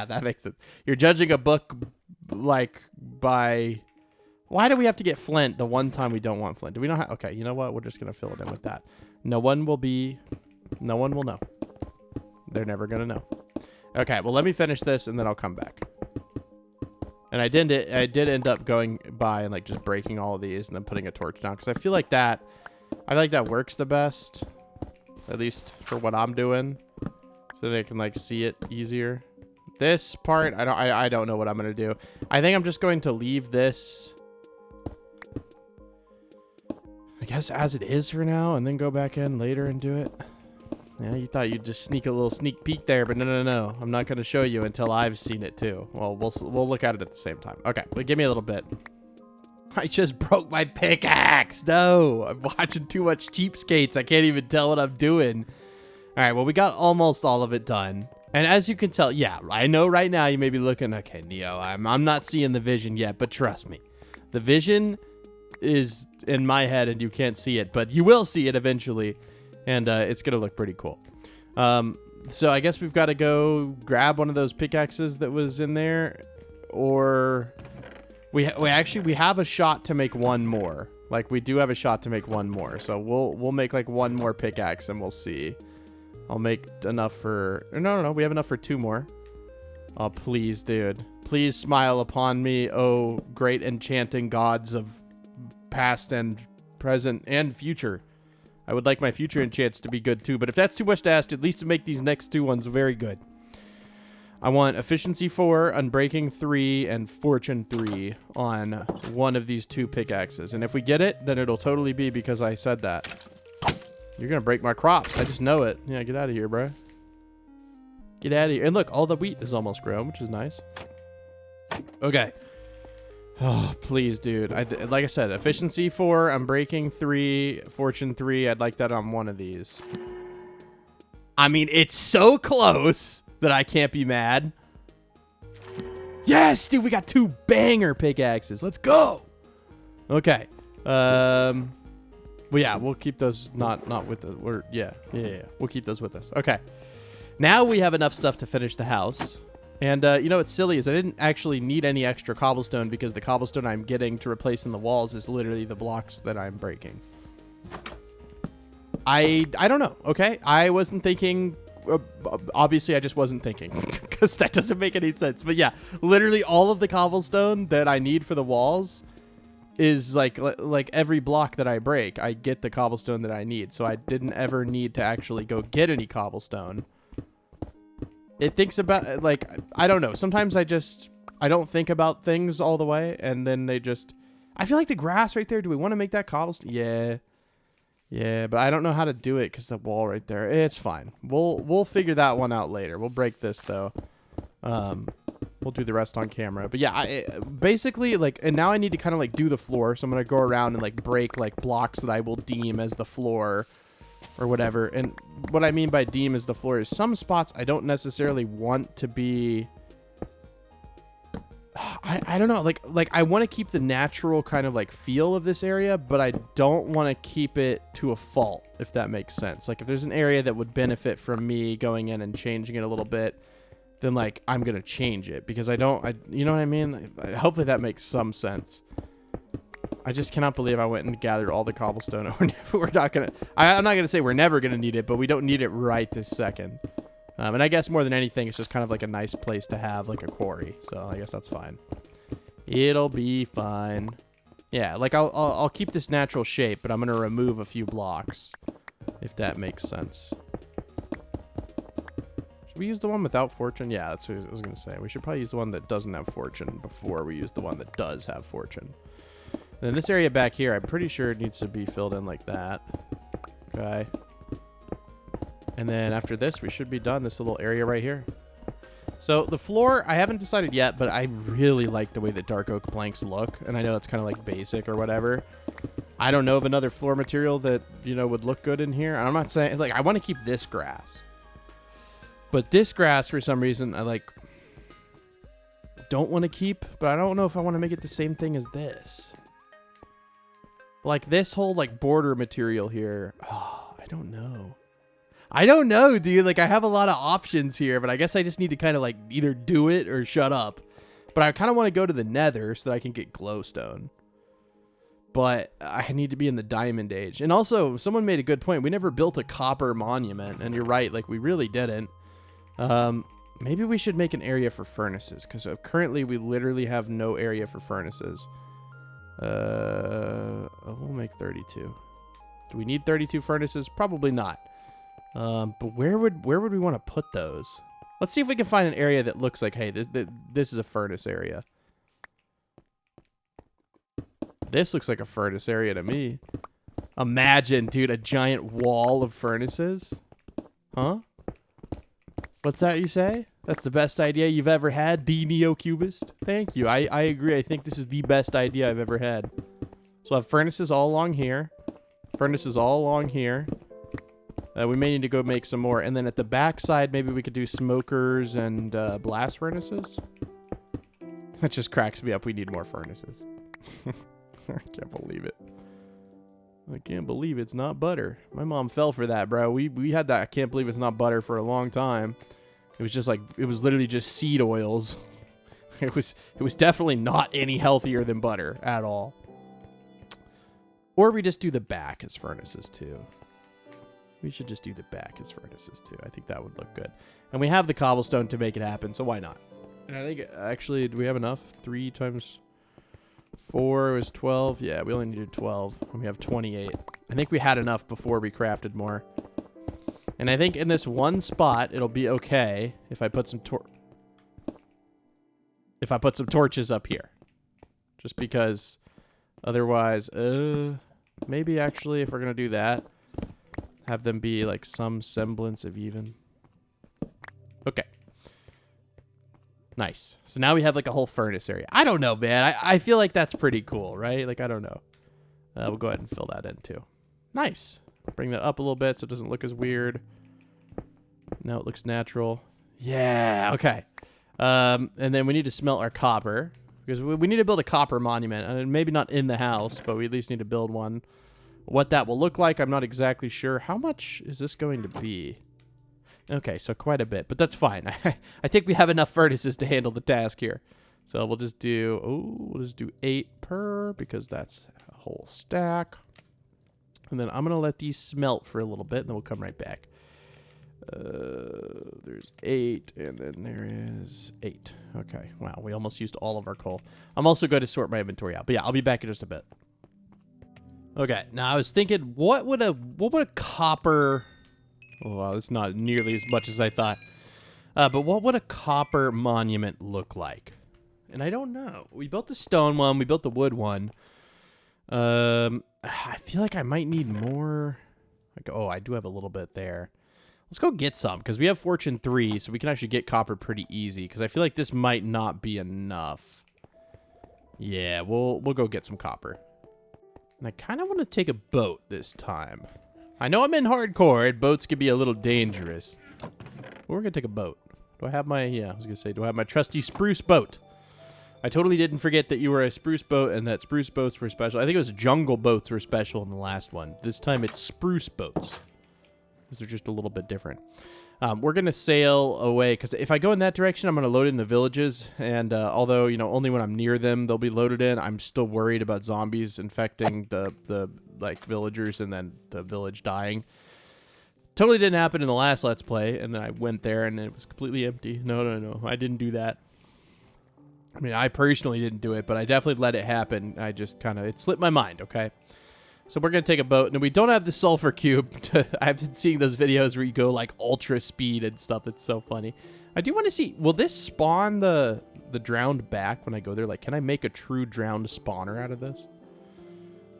that makes sense. You're judging a book like by... Why do we have to get flint the one time we don't want flint? Do we not have... Okay, you know what? We're just going to fill it in with that. No one will know. They're never going to know. Okay, well, let me finish this, and then I'll come back. And I did end up going by and like just breaking all of these and then putting a torch down because I feel like that works the best, at least for what I'm doing, so that I can like see it easier. This part, I don't know what I'm gonna do. I think I'm just going to leave this, I guess, as it is for now, and then go back in later and do it. Yeah, you thought you'd just sneak a little sneak peek there, but no. I'm not going to show you until I've seen it too. Well, we'll look at it at the same time. Okay, but give me a little bit. I just broke my pickaxe. No, I'm watching too much Cheapskates. I can't even tell what I'm doing. All right, well, we got almost all of it done. And as you can tell, yeah, I know right now you may be looking, okay, Neo, I'm not seeing the vision yet, but trust me. The vision is in my head and you can't see it, but you will see it eventually. And it's going to look pretty cool. So I guess we've got to go grab one of those pickaxes that was in there. Or we have a shot to make one more. Like, we do have a shot to make one more. So we'll make, like, one more pickaxe and we'll see. I'll make enough for... No. We have enough for 2 more. Oh, please, dude. Please smile upon me, oh great enchanting gods of past and present and future. I would like my future enchants to be good too, but if that's too much to ask, at least to make these next 2 ones very good. I want efficiency 4, unbreaking 3, and fortune 3 on one of these 2 pickaxes. And if we get it, then it'll totally be because I said that. You're going to break my crops. I just know it. Yeah, get out of here, bro. Get out of here. And look, all the wheat is almost grown, which is nice. Okay. Oh, please, dude. Like I said, efficiency 4, unbreaking 3, fortune 3. I'd like that on one of these. I mean, it's so close that I can't be mad. Yes, dude, we got 2 banger pickaxes. Let's go. Okay. Well, yeah, we'll keep those not with the... Yeah. We'll keep those with us. Okay. Now we have enough stuff to finish the house. And you know what's silly is I didn't actually need any extra cobblestone because the cobblestone I'm getting to replace in the walls is literally the blocks that I'm breaking. I don't know, okay? I wasn't thinking... obviously, I just wasn't thinking because that doesn't make any sense. But yeah, literally all of the cobblestone that I need for the walls is like every block that I break, I get the cobblestone that I need. So I didn't ever need to actually go get any cobblestone. It thinks about, like, I don't know. Sometimes I don't think about things all the way. And then they just, I feel like the grass right there. Do we want to make that cobblestone? Yeah. Yeah, but I don't know how to do it because the wall right there. It's fine. We'll figure that one out later. We'll break this, though. We'll do the rest on camera. But yeah, basically, like, and now I need to kind of, like, do the floor. So I'm going to go around and, like, break, like, blocks that I will deem as the floor. Or whatever. And what I mean by deem as the floor is some spots I don't necessarily want to be... I don't know. Like I want to keep the natural kind of like feel of this area, but I don't want to keep it to a fault, if that makes sense. Like if there's an area that would benefit from me going in and changing it a little bit, then like I'm going to change it because you know what I mean? Hopefully that makes some sense. I just cannot believe I went and gathered all the cobblestone. We're not going to... I'm not going to say we're never going to need it, but we don't need it right this second. And I guess more than anything, it's just kind of like a nice place to have like a quarry. So I guess that's fine. It'll be fine. Yeah, like I'll keep this natural shape, but I'm going to remove a few blocks, if that makes sense. Should we use the one without fortune? Yeah, that's what I was going to say. We should probably use the one that doesn't have fortune before we use the one that does have fortune. And then this area back here, I'm pretty sure it needs to be filled in like that. Okay. And then after this, we should be done. This little area right here. So the floor, I haven't decided yet, but I really like the way that dark oak planks look. And I know that's kind of like basic or whatever. I don't know of another floor material that, you know, would look good in here. And I'm not saying, like, I want to keep this grass. But this grass, for some reason, I like... don't want to keep, but I don't know if I want to make it the same thing as this. Like this whole like border material here. Oh, I don't know. I don't know, dude. Like I have a lot of options here, but I guess I just need to kind of like either do it or shut up. But I kind of want to go to the nether so that I can get glowstone. But I need to be in the diamond age. And also, someone made a good point. We never built a copper monument. And you're right, like we really didn't. Maybe we should make an area for furnaces, because currently we literally have no area for furnaces. We'll make 32. Do we need 32 furnaces? Probably not. But where would we want to put those? Let's see if we can find an area that looks like, hey, this is a furnace area. This looks like a furnace area to me. Imagine, dude, a giant wall of furnaces. Huh? What's that you say? That's the best idea you've ever had, the Neo-Cubist? Thank you. I agree. I think this is the best idea I've ever had. So we'll have furnaces all along here. Furnaces all along here. We may need to go make some more. And then at the back side, maybe we could do smokers and blast furnaces. That just cracks me up. We need more furnaces. I can't believe it. I can't believe it's not butter. My mom fell for that, bro. We had that I can't believe it's not butter for a long time. It was just like, it was literally just seed oils. It was definitely not any healthier than butter at all. Or we just do the back as furnaces too. We should just do the back as furnaces too. I think that would look good. And we have the cobblestone to make it happen, so why not? And I think, actually, do we have enough? 3 times 4 was 12. Yeah, we only needed 12. And we have 28. I think we had enough before we crafted more. And I think in this one spot, it'll be okay if I put some torches up here. Just because otherwise, maybe actually if we're going to do that, have them be like some semblance of even. Okay. Nice. So now we have like a whole furnace area. I don't know, man. I feel like that's pretty cool, right? Like, I don't know. We'll go ahead and fill that in too. Nice. Bring that up a little bit so it doesn't look as weird. Now it looks natural. Yeah, okay. And then we need to smelt our copper. Because we need to build a copper monument. And maybe not in the house, but we at least need to build one. What that will look like, I'm not exactly sure. How much is this going to be? Okay, so quite a bit. But that's fine. I think we have enough furnaces to handle the task here. So we'll just do 8 per, because that's a whole stack. And then I'm going to let these smelt for a little bit, and then we'll come right back. There's 8, and then there is 8. Okay, wow, we almost used all of our coal. I'm also going to sort my inventory out. But yeah, I'll be back in just a bit. Okay, now I was thinking, what would a copper... Oh, wow, it's not nearly as much as I thought. But what would a copper monument look like? And I don't know. We built the stone one. We built the wood one. I feel like I might need more. Like, oh, I do have a little bit there. Let's go get some, because we have Fortune 3, so we can actually get copper pretty easy, because I feel like this might not be enough. Yeah, we'll go get some copper. And I kind of want to take a boat this time. I know I'm in hardcore, and boats can be a little dangerous. But we're going to take a boat. Do I have my, yeah, I was going to say, do I have my trusty spruce boat? I totally didn't forget that you were a spruce boat and that spruce boats were special. I think it was jungle boats were special in the last one. This time it's spruce boats. These are just a little bit different. We're going to sail away, because if I go in that direction, I'm going to load in the villages. And although, you know, only when I'm near them, they'll be loaded in, I'm still worried about zombies infecting the like, villagers and then the village dying. Totally didn't happen in the last Let's Play. And then I went there and it was completely empty. No. I didn't do that. I mean, I personally didn't do it, but I definitely let it happen. I just kind of, it slipped my mind, okay? So we're going to take a boat, and we don't have the sulfur cube. I've been seeing those videos where you go, like, ultra speed and stuff. It's so funny. I do want to see, will this spawn the drowned back when I go there? Like, can I make a true drowned spawner out of this?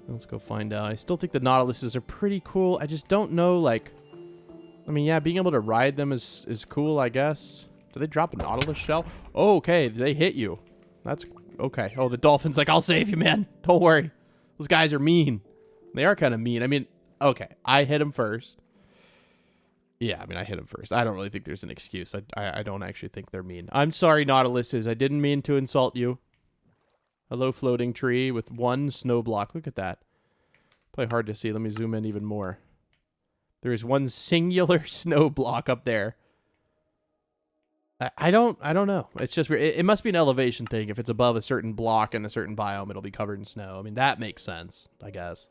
Let's go find out. I still think the Nautiluses are pretty cool. I just don't know, like, I mean, yeah, being able to ride them is cool, I guess. Do they drop a Nautilus shell? Oh, okay, they hit you. That's okay. Oh, the dolphin's like, I'll save you, man. Don't worry. Those guys are mean. They are kind of mean. I mean, okay, I hit him first. Yeah, I mean, I hit him first. I don't really think there's an excuse. I don't actually think they're mean. I'm sorry, Nautiluses. I didn't mean to insult you. Hello, floating tree with 1 snow block. Look at that. Probably hard to see. Let me zoom in even more. There is 1 singular snow block up there. I don't know. It's just weird. It must be an elevation thing. If it's above a certain block in a certain biome, it'll be covered in snow. I mean, that makes sense, I guess.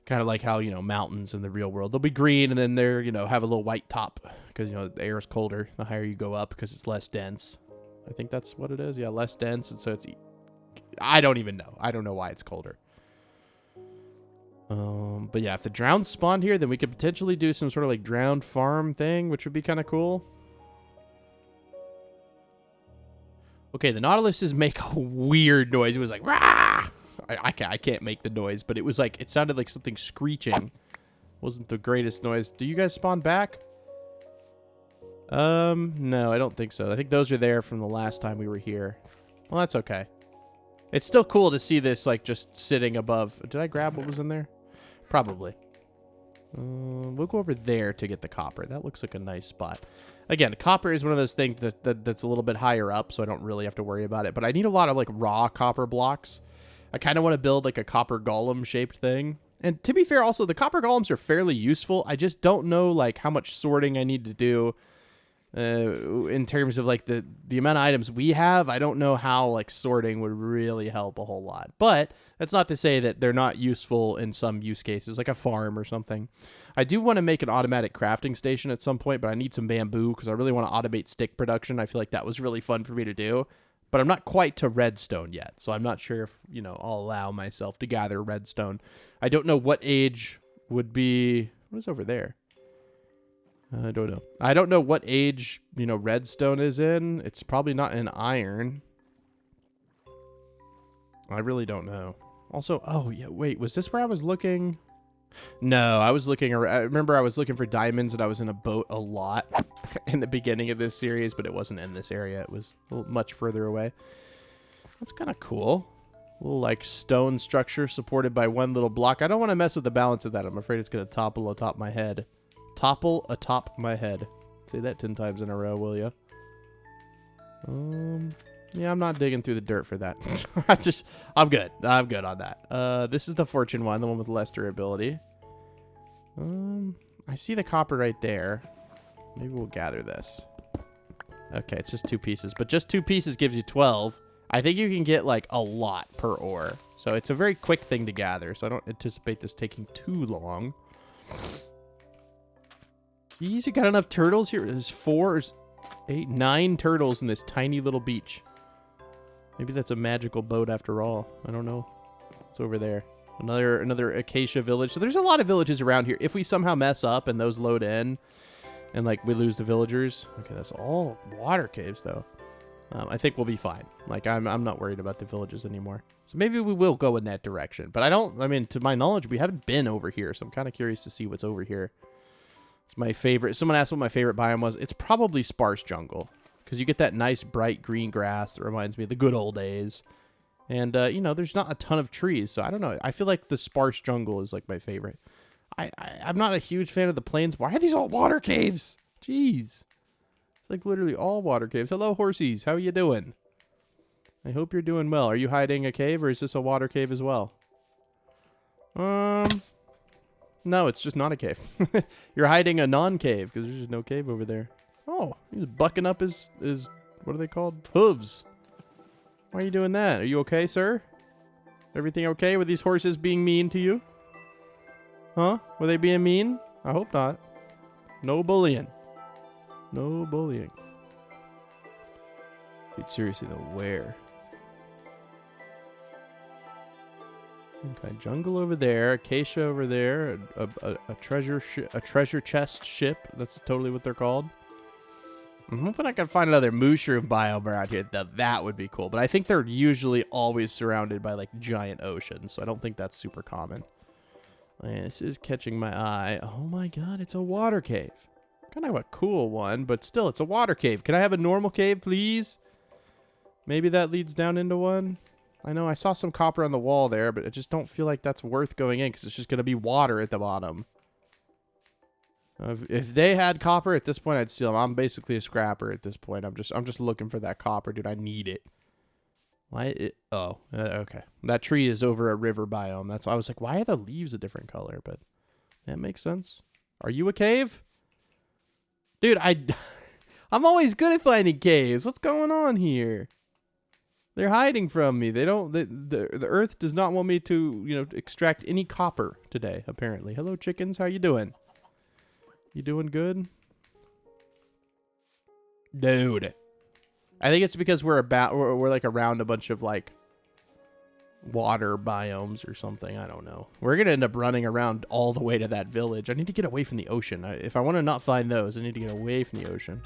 Kind of like how, mountains in the real world, they'll be green and then they're, have a little white top because, the air is colder the higher you go up because it's less dense. I think that's what it is. Yeah, less dense. And so I don't even know. I don't know why it's colder. But yeah, if the drowns spawned here, then we could potentially do some sort of like drowned farm thing, which would be kind of cool. Okay, the Nautiluses make a weird noise. It was like, rah! I can't make the noise, but it sounded like something screeching. Wasn't the greatest noise. Do you guys spawn back? No, I don't think so. I think those are there from the last time we were here. Well, that's okay. It's still cool to see this, like, just sitting above. Did I grab what was in there? Probably. We'll go over there to get the copper. That looks like a nice spot. Again, copper is one of those things that's a little bit higher up, so I don't really have to worry about it. But I need a lot of, like, raw copper blocks. I kind of want to build, like, a copper golem-shaped thing. And to be fair, also, the copper golems are fairly useful. I just don't know, like, how much sorting I need to do in terms of, like, the amount of items we have. I don't know how, like, sorting would really help a whole lot. But that's not to say that they're not useful in some use cases, like a farm or something. I do want to make an automatic crafting station at some point, but I need some bamboo because I really want to automate stick production. I feel like that was really fun for me to do. But I'm not quite to redstone yet, so I'm not sure if, I'll allow myself to gather redstone. I don't know what age would be... What is over there? I don't know. I don't know what age, redstone is in. It's probably not in iron. I really don't know. Also, oh, yeah, wait, was this where I was looking? No, I was looking... I remember I was looking for diamonds, and I was in a boat a lot in the beginning of this series, but it wasn't in this area. It was a little much further away. That's kind of cool. A little, like, stone structure supported by one little block. I don't want to mess with the balance of that. I'm afraid it's going to topple atop my head. Topple atop my head. Say that 10 times in a row, will you? Yeah, I'm not digging through the dirt for that. I'm good. I'm good on that. This is the fortune one, the one with less durability. I see the copper right there. Maybe we'll gather this. Okay, it's just 2 pieces, but just 2 pieces gives you 12. I think you can get like a lot per ore. So it's a very quick thing to gather, so I don't anticipate this taking too long. Jeez, you got enough turtles here? There's 4, 8, 9 turtles in this tiny little beach. Maybe that's a magical boat after all. I don't know. It's over there. Another acacia village. So there's a lot of villages around here. If we somehow mess up and those load in and like we lose the villagers. Okay, that's all water caves though. I think we'll be fine. Like I'm not worried about the villages anymore. So maybe we will go in that direction. But I mean, to my knowledge, we haven't been over here. So I'm kind of curious to see what's over here. It's my favorite. Someone asked what my favorite biome was. It's probably sparse jungle. Because you get that nice bright green grass that reminds me of the good old days. And, there's not a ton of trees. So I don't know. I feel like the sparse jungle is like my favorite. I'm not a huge fan of the plains. Why are these all water caves? Jeez. It's like literally all water caves. Hello, horsies. How are you doing? I hope you're doing well. Are you hiding a cave or is this a water cave as well? No, it's just not a cave. You're hiding a non-cave because there's just no cave over there. Oh, he's bucking up his, what are they called? Hooves. Why are you doing that? Are you okay, sir? Everything okay with these horses being mean to you? Huh? Were they being mean? I hope not. No bullying. No bullying. Dude, seriously though, where? Okay, jungle over there, acacia over there, a treasure chest ship. That's totally what they're called. I'm hoping I can find another mushroom biome around here. That would be cool. But I think they're usually always surrounded by like giant oceans, so I don't think that's super common. Yeah, this is catching my eye. Oh my god, it's a water cave. Kind of a cool one, but still, it's a water cave. Can I have a normal cave, please? Maybe that leads down into one. I know I saw some copper on the wall there, but I just don't feel like that's worth going in because it's just going to be water at the bottom. If they had copper at this point, I'd steal them. I'm basically a scrapper at this point. I'm just looking for that copper, dude. I need it. Why? Okay. That tree is over a river biome. That's why I was like, why are the leaves a different color? But that makes sense. Are you a cave? Dude, I'm always good at finding caves. What's going on here? They're hiding from me. They don't. The Earth does not want me to, extract any copper today. Apparently. Hello, chickens. How you doing? You doing good? Dude. I think it's because we're like around a bunch of like water biomes or something. I don't know. We're gonna end up running around all the way to that village. I need to get away from the ocean. If I want to not find those, I need to get away from the ocean.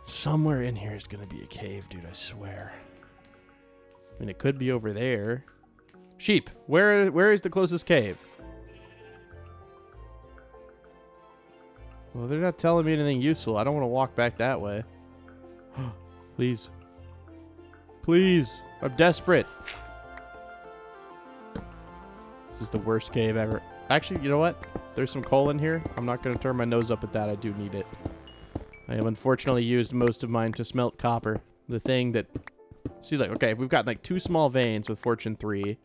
Somewhere in here is gonna be a cave, dude. I swear. I mean, it could be over there. Sheep. Where is the closest cave? Well, they're not telling me anything useful. I don't want to walk back that way. Please. Please. I'm desperate. This is the worst cave ever. Actually, you know what? There's some coal in here. I'm not going to turn my nose up at that. I do need it. I have unfortunately used most of mine to smelt copper. The thing that... See, like, okay, we've got like 2 small veins with Fortune 3.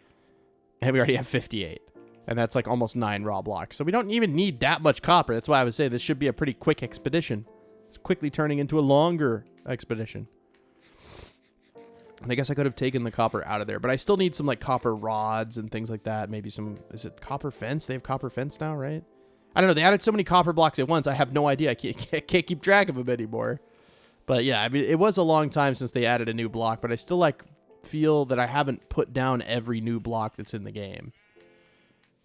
And we already have 58. And that's like almost 9 raw blocks. So we don't even need that much copper. That's why I would say this should be a pretty quick expedition. It's quickly turning into a longer expedition. And I guess I could have taken the copper out of there. But I still need some like copper rods and things like that. Maybe some... Is it copper fence? They have copper fence now, right? I don't know. They added so many copper blocks at once. I have no idea. I can't keep track of them anymore. But yeah, I mean, it was a long time since they added a new block. But I still like feel that I haven't put down every new block that's in the game.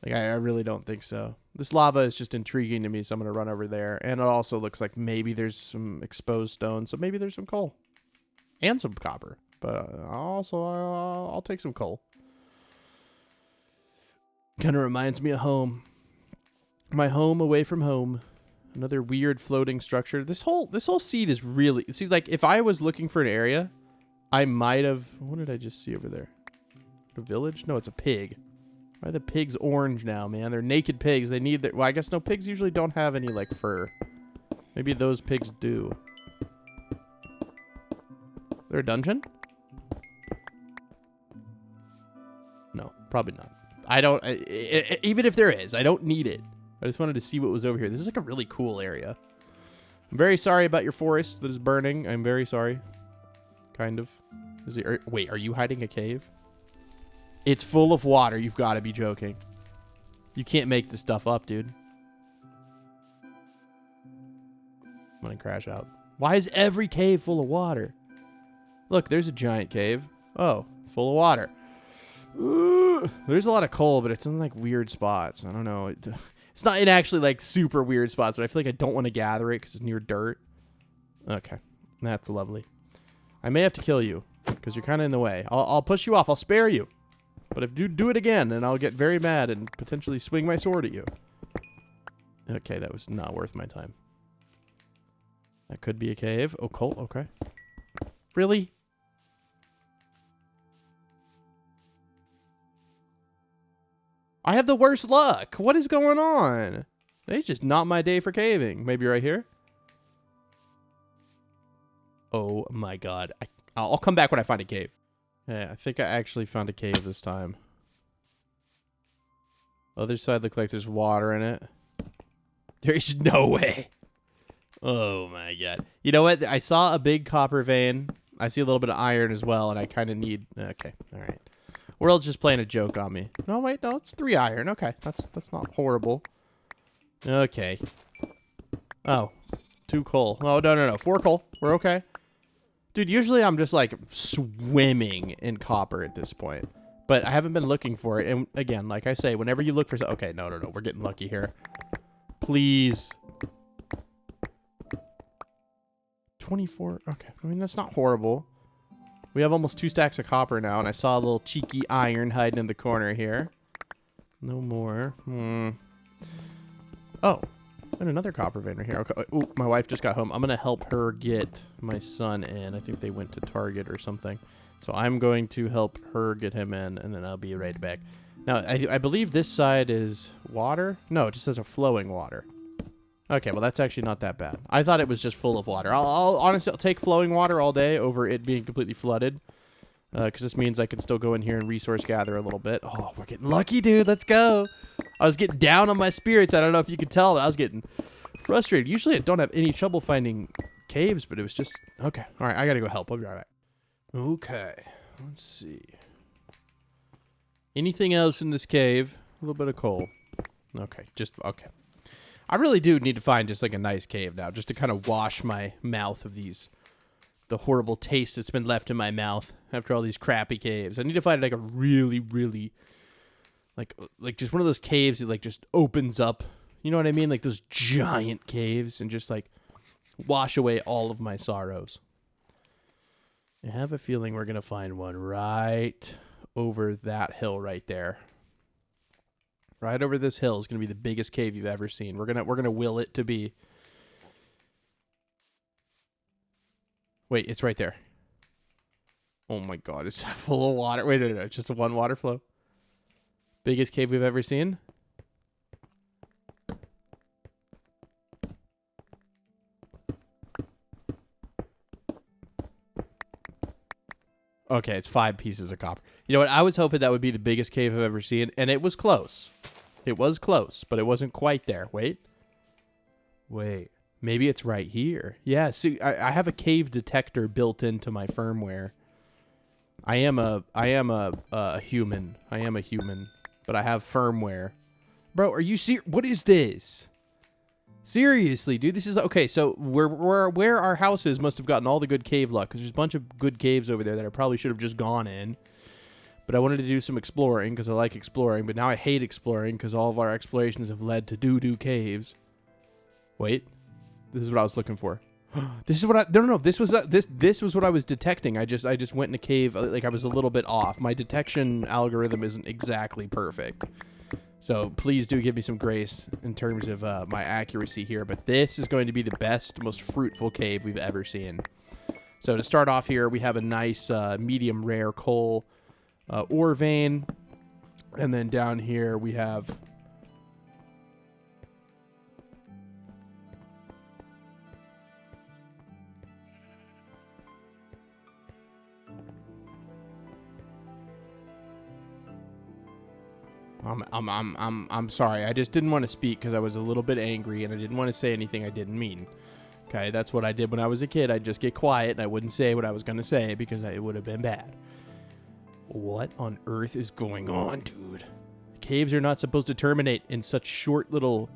Like, I really don't think so. This lava is just intriguing to me, so I'm going to run over there. And it also looks like maybe there's some exposed stone, so maybe there's some coal. And some copper. But I'll take some coal. Kind of reminds me of home. My home away from home. Another weird floating structure. This whole seed is really... See, like, if I was looking for an area, I might have... What did I just see over there? A village? No, it's a pig. Why are the pigs orange now, man? They're naked pigs. They need their... Well, I guess no, pigs usually don't have any, like, fur. Maybe those pigs do. Is there a dungeon? No, probably not. I don't... even if there is, I don't need it. I just wanted to see what was over here. This is, like, a really cool area. I'm very sorry about your forest that is burning. I'm very sorry. Kind of. Wait, are you hiding a cave? It's full of water. You've got to be joking. You can't make this stuff up, dude. I'm going to crash out. Why is every cave full of water? Look, there's a giant cave. Oh, it's full of water. Ooh, there's a lot of coal, but it's in like weird spots. I don't know. It's not in actually like super weird spots, but I feel like I don't want to gather it because it's near dirt. Okay, that's lovely. I may have to kill you because you're kind of in the way. I'll push you off. I'll spare you. But if you do it again, then I'll get very mad and potentially swing my sword at you. Okay, that was not worth my time. That could be a cave. Oh, coal. Okay. Really? I have the worst luck. What is going on? It's just not my day for caving. Maybe right here? Oh my god. I'll come back when I find a cave. Yeah, I think I actually found a cave this time. Other side look like there's water in it. There's no way. Oh my god. You know what? I saw a big copper vein. I see a little bit of iron as well, and I kind of need... Okay, alright. World's just playing a joke on me. No, wait, no, it's 3 iron. Okay, that's not horrible. Okay. Oh, 2 coal. Oh, no. 4 coal. We're okay. Dude, usually I'm just, like, swimming in copper at this point. But I haven't been looking for it. And, again, like I say, whenever you look for... Okay, no. We're getting lucky here. Please. 24. Okay. I mean, that's not horrible. We have almost 2 stacks of copper now. And I saw a little cheeky iron hiding in the corner here. No more. Oh. And another copper vein right here. Okay. Ooh, my wife just got home. I'm going to help her get my son in. I think they went to Target or something. So I'm going to help her get him in, and then I'll be right back. Now, I believe this side is water. No, it just says a flowing water. Okay, well, that's actually not that bad. I thought it was just full of water. Honestly, I'll take flowing water all day over it being completely flooded. Because this means I can still go in here and resource gather a little bit. Oh, we're getting lucky, dude. Let's go. I was getting down on my spirits. I don't know if you could tell, but I was getting frustrated. Usually I don't have any trouble finding caves, but it was just... Okay. All right, I gotta go help. I'll be right back. Okay. Let's see. Anything else in this cave? A little bit of coal. Okay, okay. I really do need to find just like a nice cave now, just to kind of wash my mouth of the horrible taste that's been left in my mouth after all these crappy caves. I need to find like a really, really, like just one of those caves that like just opens up. You know what I mean? Like those giant caves, and just like wash away all of my sorrows. I have a feeling we're gonna find one right over that hill right there. Right over this hill is going to be the biggest cave you've ever seen. We're gonna will it to be. Wait, it's right there. Oh my God, it's full of water. Wait, no, it's just one water flow. Biggest cave we've ever seen. Okay, it's 5 pieces of copper. You know what? I was hoping that would be the biggest cave I've ever seen, and it was close. It was close, but it wasn't quite there. Wait. Maybe it's right here. Yeah, see, I have a cave detector built into my firmware. I am a human. I am a human, but I have firmware. Bro, are you serious? What is this? Seriously, dude, this is... Okay, so where our house is must have gotten all the good cave luck, because there's a bunch of good caves over there that I probably should have just gone in. But I wanted to do some exploring, because I like exploring, but now I hate exploring, because all of our explorations have led to doo-doo caves. Wait. This is what I was looking for. This is what I... No. This was what I was detecting. I just went in a cave, like I was a little bit off. My detection algorithm isn't exactly perfect. So please do give me some grace in terms of my accuracy here. But this is going to be the best, most fruitful cave we've ever seen. So to start off here, we have a nice medium rare coal ore vein. And then down here we have... I'm sorry. I just didn't want to speak because I was a little bit angry and I didn't want to say anything I didn't mean. Okay, that's what I did when I was a kid. I'd just get quiet and I wouldn't say what I was going to say because it would have been bad. What on earth is going on, dude? Caves are not supposed to terminate in such short little...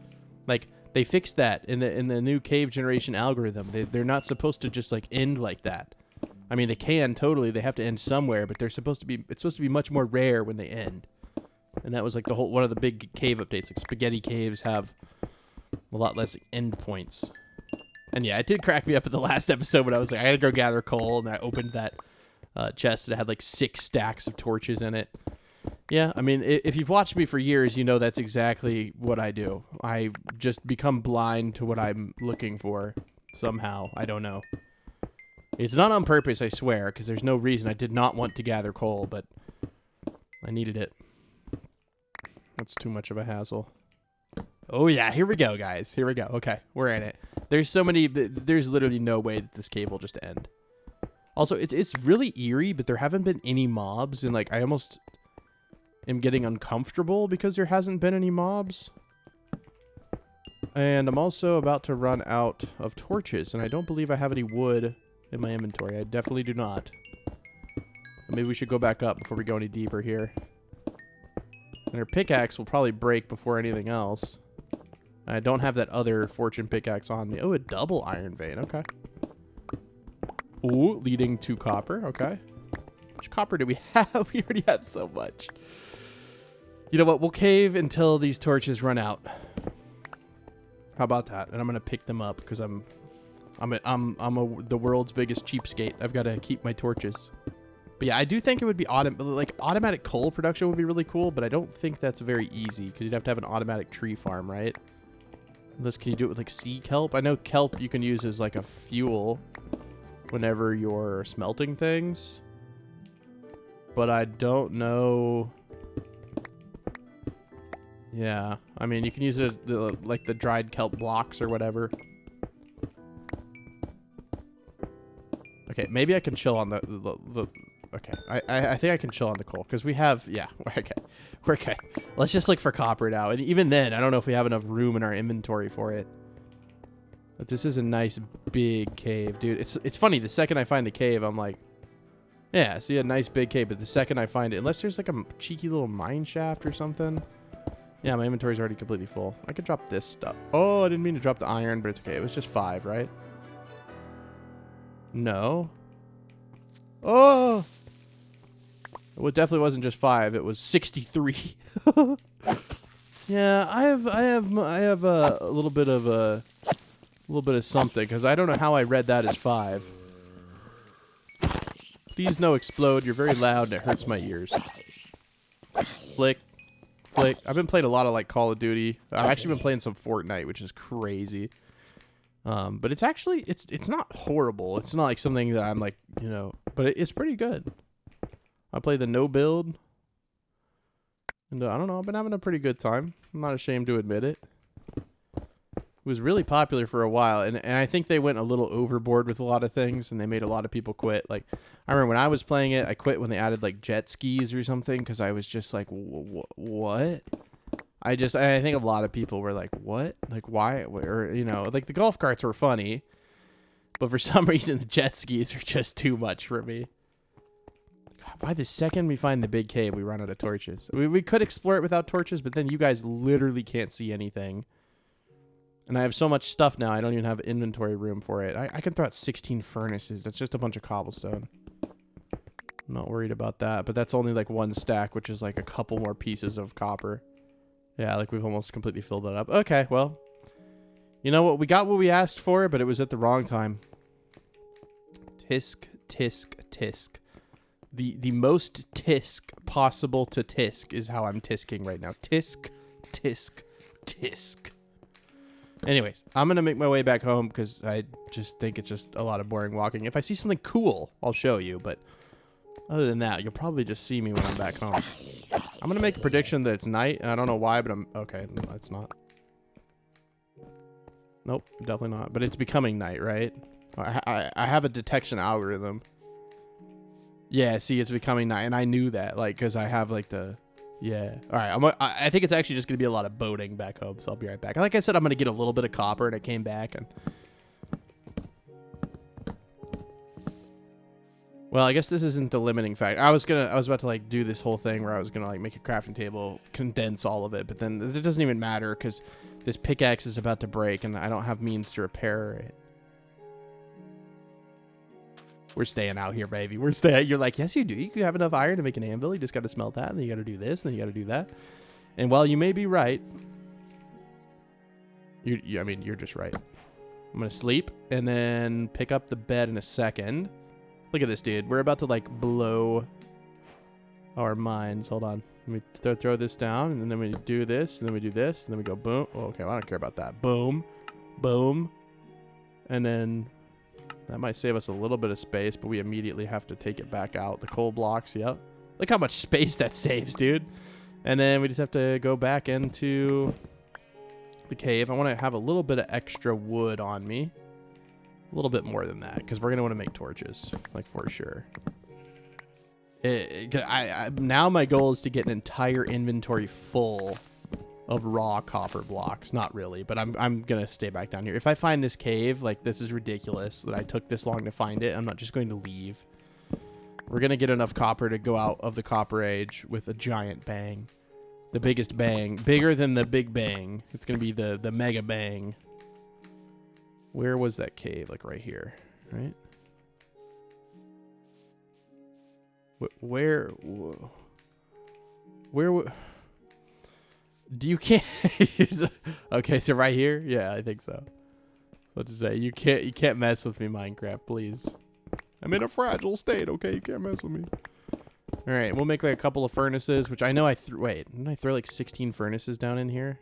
Like, they fixed that in the new cave generation algorithm. They're not supposed to just, like, end like that. I mean, they can, totally. They have to end somewhere, but they're supposed to be... It's supposed to be much more rare when they end. And that was like one of the big cave updates. Like spaghetti caves have a lot less endpoints. And yeah, it did crack me up at the last episode when I was like, I gotta go gather coal, and I opened that chest and it had like 6 stacks of torches in it. Yeah, I mean, if you've watched me for years, you know that's exactly what I do. I just become blind to what I'm looking for somehow. I don't know. It's not on purpose, I swear, because there's no reason. I did not want to gather coal, but I needed it. That's too much of a hassle. Oh, yeah. Here we go, guys. Here we go. Okay. We're in it. There's so many... There's literally no way that this cave will just end. Also, it's really eerie, but there haven't been any mobs. And, like, I almost am getting uncomfortable because there hasn't been any mobs. And I'm also about to run out of torches. And I don't believe I have any wood in my inventory. I definitely do not. Maybe we should go back up before we go any deeper here. And her pickaxe will probably break before anything else. I don't have that other fortune pickaxe on me. Oh, a double iron vein. Okay. Ooh, leading to copper. Okay. How much copper do we have? We already have so much. You know what? We'll cave until these torches run out. How about that? And I'm gonna pick them up because I'm the world's biggest cheapskate. I've got to keep my torches. But yeah, I do think it would be automatic coal production would be really cool, but I don't think that's very easy because you'd have to have an automatic tree farm, right? Unless, can you do it with like sea kelp? I know kelp you can use as like a fuel whenever you're smelting things, but I don't know. Yeah, I mean, you can use it as like the dried kelp blocks or whatever. Okay, maybe I can chill on the okay, I think I can chill on the coal because we have, yeah, we're okay. Let's just look for copper now, and even then, I don't know if we have enough room in our inventory for it. But this is a nice big cave, dude. It's funny. The second I find the cave, I'm like, yeah, see a nice big cave. But the second I find it, unless there's like a cheeky little mine shaft or something. Yeah, my inventory's already completely full. I could drop this stuff. Oh, I didn't mean to drop the iron, but it's okay. It was just 5, right? No. Oh! Well, it definitely wasn't just 5. It was 63. Yeah, I have a little bit of something because I don't know how I read that as 5. Please no explode. You're very loud and it hurts my ears. Flick. Flick. I've been playing a lot of like Call of Duty. I've actually been playing some Fortnite, which is crazy. But it's actually it's not horrible. It's not like something that I'm like, you know, but it's pretty good. I play the no build. And I don't know, I've been having a pretty good time. I'm not ashamed to admit it. It was really popular for a while, and I think they went a little overboard with a lot of things, and they made a lot of people quit. Like, I remember when I was playing it, I quit when they added, like, jet skis or something, because I was just like, what? I think a lot of people were like, what? Like, why? Or, you know, like, the golf carts were funny, but for some reason, the jet skis are just too much for me. God, by the second we find the big cave, we run out of torches. We could explore it without torches, but then you guys literally can't see anything. And I have so much stuff now, I don't even have inventory room for it. I can throw out 16 furnaces. That's just a bunch of cobblestone. I'm not worried about that. But that's only like 1 stack, which is like a couple more pieces of copper. Yeah, like we've almost completely filled that up. Okay, well. You know what? We got what we asked for, but it was at the wrong time. Tisk, tisk, tisk. The most tisk possible to tisk is how I'm tisking right now. Tisk, tisk, tisk. Anyways, I'm going to make my way back home because I just think it's just a lot of boring walking. If I see something cool, I'll show you. But other than that, you'll probably just see me when I'm back home. I'm going to make a prediction that it's night. And I don't know why, but I'm... Okay, no, it's not. Nope, definitely not. But it's becoming night, right? I have a detection algorithm. Yeah, see, it's becoming night. And I knew that, like, because I have, like, the... Yeah. All right. I think it's actually just going to be a lot of boating back home, so I'll be right back. Like I said, I'm going to get a little bit of copper, and it came back. And well, I guess this isn't the limiting factor. I was about to like do this whole thing where I was going to like make a crafting table, condense all of it, but then it doesn't even matter because this pickaxe is about to break, and I don't have means to repair it. We're staying out here, baby. We're staying. You're like, yes, you do. You can have enough iron to make an anvil. You just got to smelt that, and then you got to do this, and then you got to do that. And while you may be right, I mean, you're just right. I'm going to sleep and then pick up the bed in a second. Look at this, dude. We're about to, like, blow our minds. Hold on. Let me throw this down, and then we do this, and then we do this, and then we go boom. Oh, okay, well, I don't care about that. Boom. Boom. And then... that might save us a little bit of space, but we immediately have to take it back out. The coal blocks, yep. Look how much space that saves, dude. And then we just have to go back into the cave. I want to have a little bit of extra wood on me. A little bit more than that, because we're going to want to make torches, like for sure. Now my goal is to get an entire inventory full of raw copper blocks. Not really, but I'm gonna stay back down here. If I find this cave, like, this is ridiculous that I took this long to find it. I'm not just going to leave. We're gonna get enough copper to go out of the copper age with a giant bang. The biggest bang. Bigger than the big bang. It's gonna be the mega bang. Where was that cave? Like right here, right? Where do you can't okay, so right here? Yeah, I think so. What to say? You can't mess with me, Minecraft, please. I'm in a fragile state, okay? You can't mess with me. Alright, we'll make like a couple of furnaces, which I know I threw... Wait, didn't I throw like 16 furnaces down in here?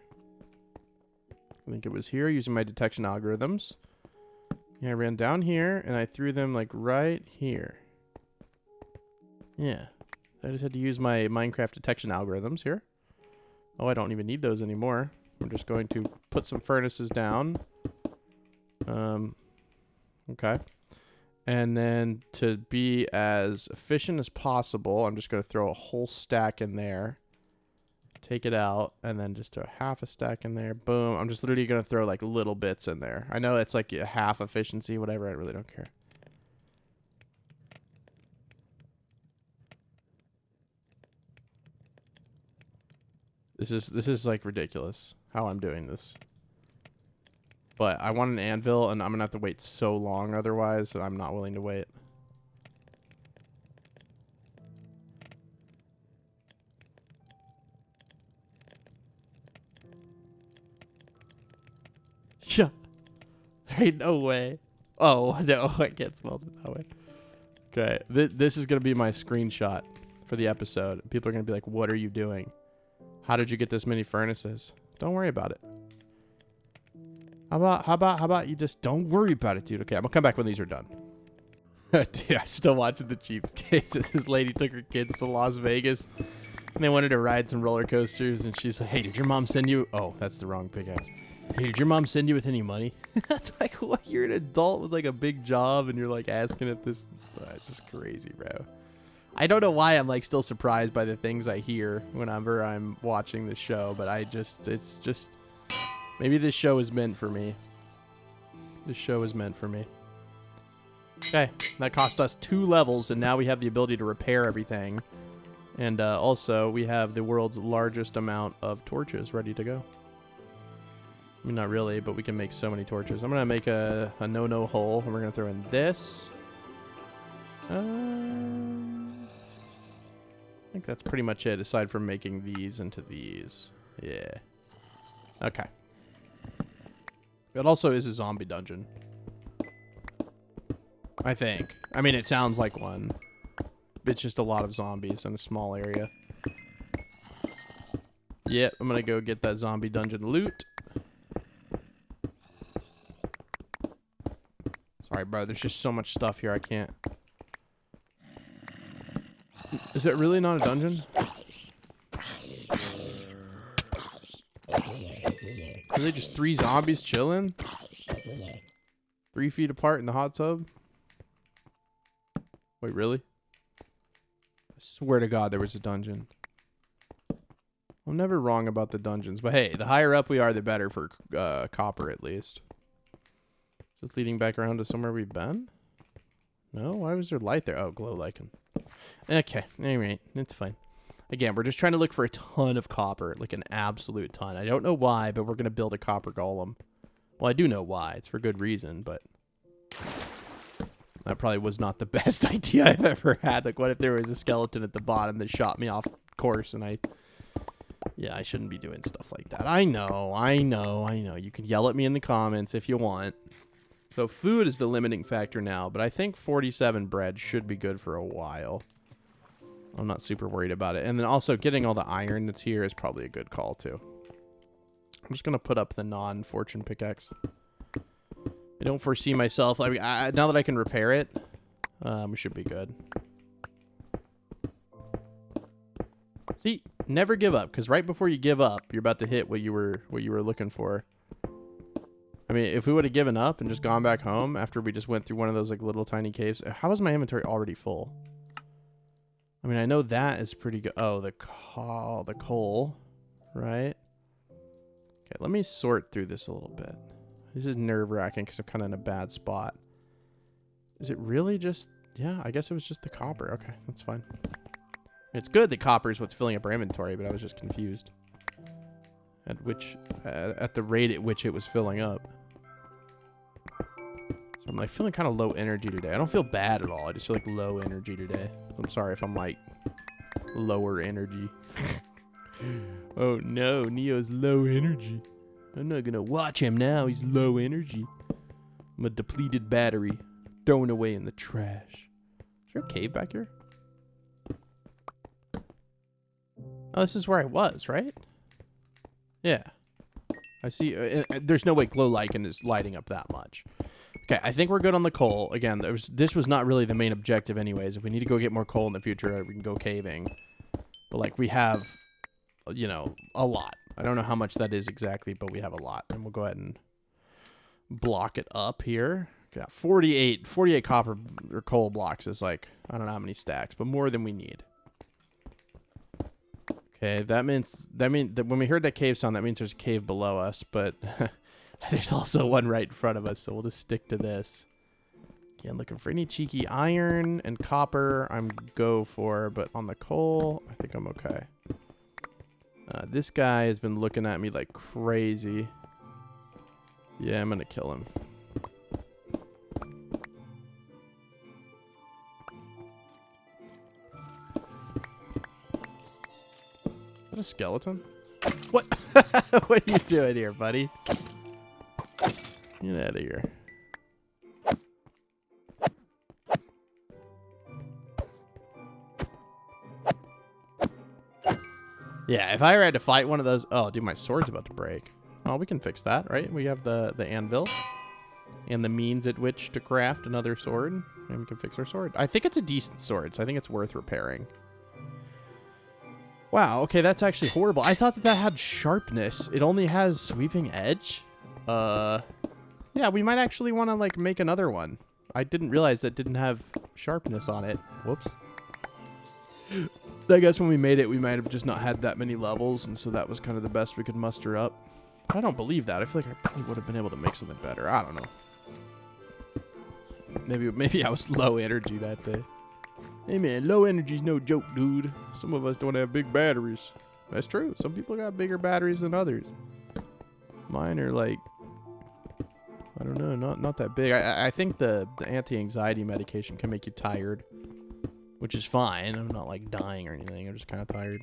I think it was here, using my detection algorithms. Yeah, I ran down here, and I threw them like right here. Yeah. I just had to use my Minecraft detection algorithms here. Oh, I don't even need those anymore. I'm just going to put some furnaces down. Okay. And then to be as efficient as possible, I'm just going to throw a whole stack in there take it out, and then just throw half a stack in there. Boom. I'm just literally going to throw like little bits in there. I know it's like a half efficiency, whatever. I really don't care. This is like ridiculous how I'm doing this. But I want an anvil, and I'm going to have to wait so long otherwise that I'm not willing to wait. Yeah. There ain't no way. Oh, no. I can't smelt it that way. Okay. This is going to be my screenshot for the episode. People are going to be like, what are you doing? How did you get this many furnaces? Don't worry about it. How about you just don't worry about it, dude? Okay, I'm going to come back when these are done. Dude, I'm still watching the Cheapskates. This lady took her kids to Las Vegas, and they wanted to ride some roller coasters, and she's like, hey, did your mom send you... Oh, that's the wrong pickaxe. Hey, did your mom send you with any money? That's like, what? You're an adult with like a big job, and you're like asking if this... it's just crazy, bro. I don't know why I'm like still surprised by the things I hear whenever I'm watching the show, but it's just... Maybe this show is meant for me. This show is meant for me. Okay, that cost us 2 levels, and now we have the ability to repair everything. And also, we have the world's largest amount of torches ready to go. I mean, not really, but we can make so many torches. I'm going to make a no-no hole, and we're going to throw in this. I think that's pretty much it, aside from making these into these. Yeah. Okay. It also is a zombie dungeon. I think. I mean, it sounds like one. It's just a lot of zombies in a small area. Yep, I'm gonna go get that zombie dungeon loot. Sorry, bro. There's just so much stuff here. I can't. Is it really not a dungeon? Are they just 3 zombies chilling? 3 feet apart in the hot tub? Wait, really? I swear to God there was a dungeon. I'm never wrong about the dungeons. But hey, the higher up we are, the better for copper at least. Is this leading back around to somewhere we've been? No? Why was there light there? Oh, glow lichen. Okay, anyway, it's fine. Again, we're just trying to look for a ton of copper, like an absolute ton. I don't know why, but we're going to build a copper golem. Well, I do know why. It's for good reason, but that probably was not the best idea I've ever had. Like, what if there was a skeleton at the bottom that shot me off course, and yeah, I shouldn't be doing stuff like that. I know. You can yell at me in the comments if you want. So food is the limiting factor now, but I think 47 bread should be good for a while. I'm not super worried about it. And then also getting all the iron that's here is probably a good call too. I'm just going to put up the non-fortune pickaxe. I don't foresee myself. I mean, now that I can repair it, we should be good. See, never give up, because right before you give up, you're about to hit what you were looking for. I mean, if we would have given up and just gone back home after we just went through one of those like little tiny caves, how is my inventory already full? I mean, I know that is pretty good. Oh, the coal, right? Okay, let me sort through this a little bit. This is nerve-wracking because I'm kind of in a bad spot. Is it really just... Yeah, I guess it was just the copper. Okay, that's fine. It's good that copper is what's filling up our inventory, but I was just confused. At the rate at which it was filling up. So I'm like feeling kind of low energy today. I don't feel bad at all. I just feel like low energy today. I'm sorry if I'm like lower energy. Oh no, Neo's low energy. I'm not gonna watch him now. He's low energy. I'm a depleted battery thrown away in the trash. Is there a cave back here? Oh, this is where I was, right? Yeah. I see. There's no way glow lichen is lighting up that much. Okay, I think we're good on the coal. Again, this was not really the main objective anyways. If we need to go get more coal in the future, we can go caving. But, like, we have, you know, a lot. I don't know how much that is exactly, but we have a lot. And we'll go ahead and block it up here. Got 48 copper or coal blocks is like, I don't know how many stacks, but more than we need. Okay, that means that when we heard that cave sound, that means there's a cave below us, but there's also one right in front of us, so we'll just stick to this. Okay, I'm looking for any cheeky iron and copper. I'm go for, but on the coal, I think I'm okay. This guy has been looking at me like crazy. Yeah, I'm gonna kill him. Is that a skeleton? What? What are you doing here, buddy? Get out of here. Yeah, if I ever had to fight one of those... Oh, dude, my sword's about to break. Oh, we can fix that, right? We have the anvil and the means at which to craft another sword. And we can fix our sword. I think it's a decent sword, so I think it's worth repairing. Wow, okay, that's actually horrible. I thought that had sharpness. It only has sweeping edge? Yeah, we might actually want to, like, make another one. I didn't realize that didn't have sharpness on it. Whoops. I guess when we made it, we might have just not had that many levels, and so that was kind of the best we could muster up. I don't believe that. I feel like I probably would have been able to make something better. I don't know. Maybe I was low energy that day. Hey man, low energy's no joke, dude. Some of us don't have big batteries. That's true. Some people got bigger batteries than others. Mine are like, I don't know, not that big. I think the anti-anxiety medication can make you tired, which is fine. I'm not like dying or anything. I'm just kind of tired,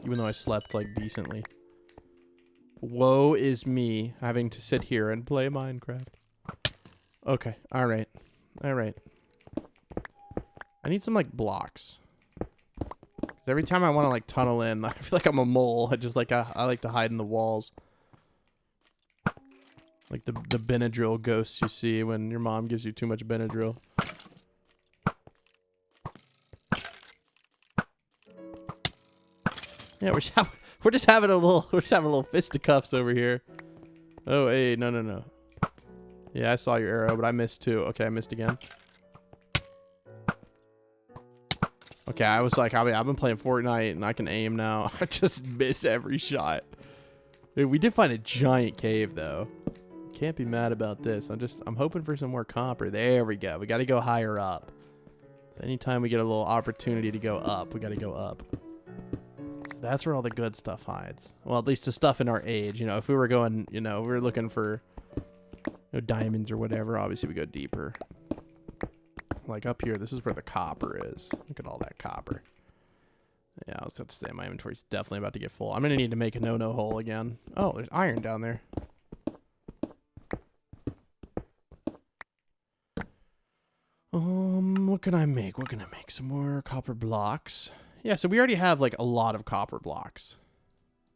even though I slept like decently. Woe is me having to sit here and play Minecraft. Okay, all right. I need some like blocks. 'Cause every time I want to like tunnel in, I feel like I'm a mole. I just like I like to hide in the walls. Like the Benadryl ghosts you see when your mom gives you too much Benadryl. Yeah, we're just having a little fisticuffs over here. Oh, hey, no. Yeah, I saw your arrow, but I missed too. Okay, I missed again. Okay, I was like, I've been playing Fortnite and I can aim now. I just miss every shot. Dude, we did find a giant cave though. Can't be mad about this. I'm hoping for some more copper. There we go. We got to go higher up. So anytime we get a little opportunity to go up, we got to go up. So that's where all the good stuff hides. Well, at least the stuff in our age. You know, if we were going, you know, we were looking for diamonds or whatever, obviously we go deeper. Like up here, this is where the copper is. Look at all that copper. Yeah, I was about to say my inventory's definitely about to get full. I'm going to need to make a no-no hole again. Oh, there's iron down there. What can I make? Some more copper blocks. Yeah, so we already have like a lot of copper blocks.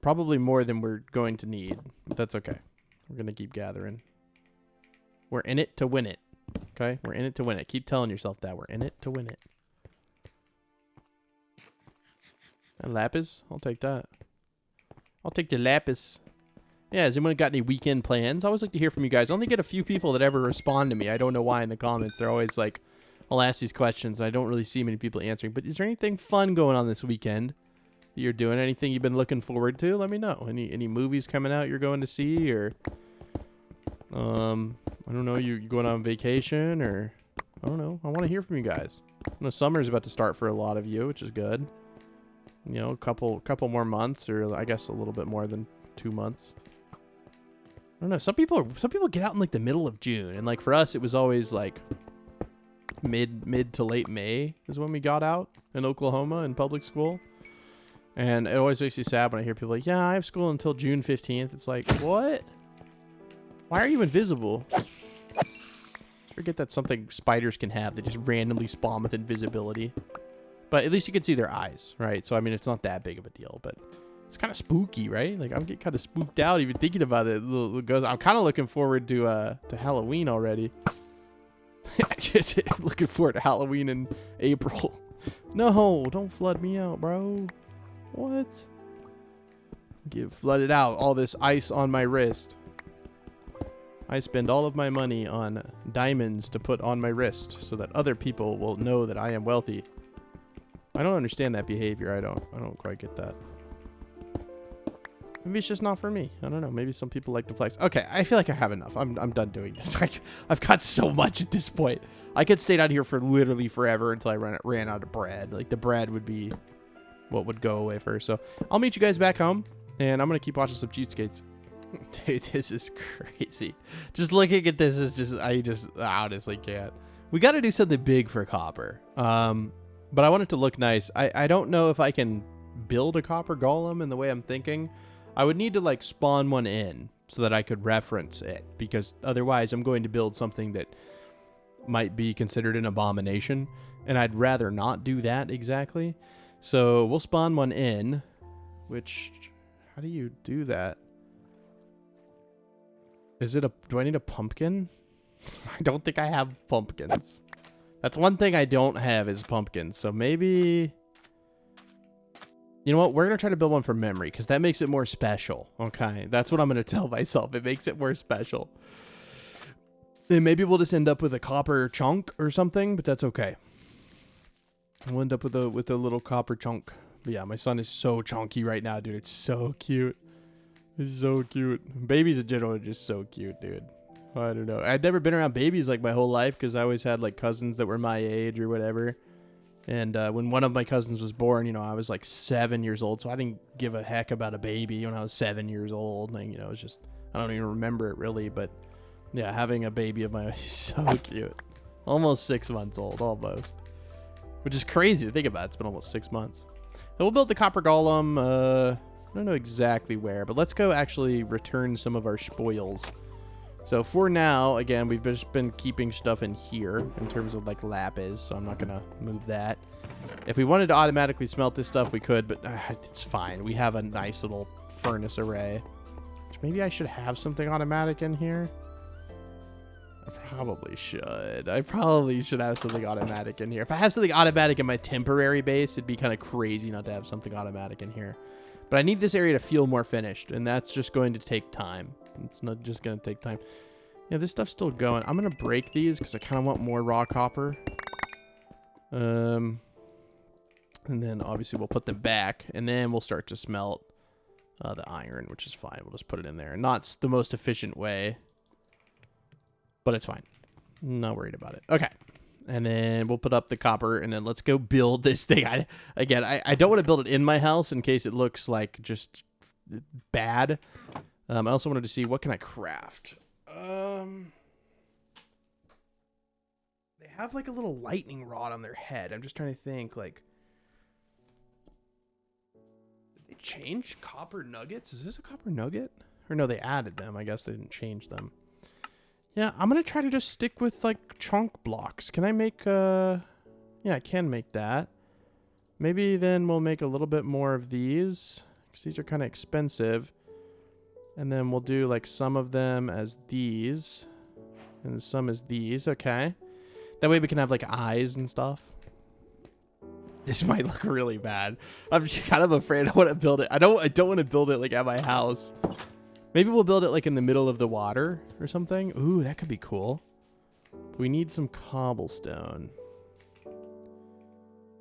Probably more than we're going to need, but that's okay. We're going to keep gathering. We're in it to win it. Okay? We're in it to win it. Keep telling yourself that. We're in it to win it. And lapis? I'll take that. I'll take the lapis. Yeah, has anyone got any weekend plans? I always like to hear from you guys. I only get a few people that ever respond to me. I don't know why in the comments. They're always like, I'll ask these questions. I don't really see many people answering. But is there anything fun going on this weekend that you're doing? Anything you've been looking forward to? Let me know. Any movies coming out you're going to see? Or, I don't know, you going on vacation? Or, I don't know. I want to hear from you guys. I know summer's about to start for a lot of you, which is good. You know, a couple more months, or I guess a little bit more than 2 months. I don't know. Some people get out in like the middle of June, and like for us, it was always like mid to late May is when we got out in Oklahoma in public school. And it always makes you sad when I hear people like, yeah, I have school until June 15th. It's like, what? Why are you invisible? Forget that's something spiders can have. They just randomly spawn with invisibility. But at least you can see their eyes, right? So, I mean, it's not that big of a deal, but it's kind of spooky, right? Like, I'm getting kind of spooked out even thinking about it. I'm kind of looking forward to Halloween already. Looking forward to Halloween in April. No, don't flood me out, bro. What? Get flooded out. All this ice on my wrist. I spend all of my money on diamonds to put on my wrist so that other people will know that I am wealthy. I don't understand that behavior. I don't quite get that. Maybe it's just not for me. I don't know. Maybe some people like to flex. Okay, I feel like I have enough. I'm done doing this. I've got so much at this point. I could stay down here for literally forever until I ran out of bread. Like, the bread would be what would go away first. So I'll meet you guys back home, and I'm going to keep watching some cheatskates. Dude, this is crazy. Just looking at this is just, I honestly can't. We got to do something big for copper. But I want it to look nice. I don't know if I can build a copper golem in the way I'm thinking. I would need to like spawn one in so that I could reference it, because otherwise I'm going to build something that might be considered an abomination, and I'd rather not do that exactly. So we'll spawn one in, which, how do you do that? Do I need a pumpkin? I don't think I have pumpkins. That's one thing I don't have is pumpkins. So maybe, you know what? We're going to try to build one from memory because that makes it more special. Okay. That's what I'm going to tell myself. It makes it more special. And maybe we'll just end up with a copper chunk or something, but that's okay. We'll end up with a little copper chunk. But yeah, my son is so chunky right now, dude. It's so cute. It's so cute. Babies in general are just so cute, dude. I don't know. I'd never been around babies like my whole life because I always had like cousins that were my age or whatever. And when one of my cousins was born, you know, I was like 7 years old. So I didn't give a heck about a baby when I was 7 years old. And, you know, it was just, I don't even remember it really. But yeah, having a baby of my own is so cute. Almost 6 months old, almost. Which is crazy to think about. It's been almost 6 months. So we'll build the copper golem. I don't know exactly where, but let's go actually return some of our spoils. So for now, again, we've just been keeping stuff in here in terms of like lapis, so I'm not going to move that. If we wanted to automatically smelt this stuff, we could, but it's fine. We have a nice little furnace array. Which maybe I should have something automatic in here. I probably should. I probably should have something automatic in here. If I have something automatic in my temporary base, it'd be kind of crazy not to have something automatic in here. But I need this area to feel more finished, and that's just going to take time. It's not just going to take time. Yeah, this stuff's still going. I'm going to break these because I kind of want more raw copper. And then obviously we'll put them back, and then we'll start to smelt the iron, which is fine. We'll just put it in there. Not the most efficient way, but it's fine. Not worried about it. Okay. And then we'll put up the copper, and then let's go build this thing. I don't want to build it in my house in case it looks like just bad. I also wanted to see what can I craft. They have like a little lightning rod on their head. I'm just trying to think, like, did they change copper nuggets? Is this a copper nugget? Or no, they added them. I guess they didn't change them. Yeah, I'm going to try to just stick with like chunk blocks. Can I make yeah, I can make that. Maybe then we'll make a little bit more of these because these are kind of expensive. And then we'll do like some of them as these and some as these. Okay. That way we can have like eyes and stuff. This might look really bad. I'm just kind of afraid I want to build it. I don't want to build it like at my house. Maybe we'll build it like in the middle of the water or something. Ooh, that could be cool. We need some cobblestone.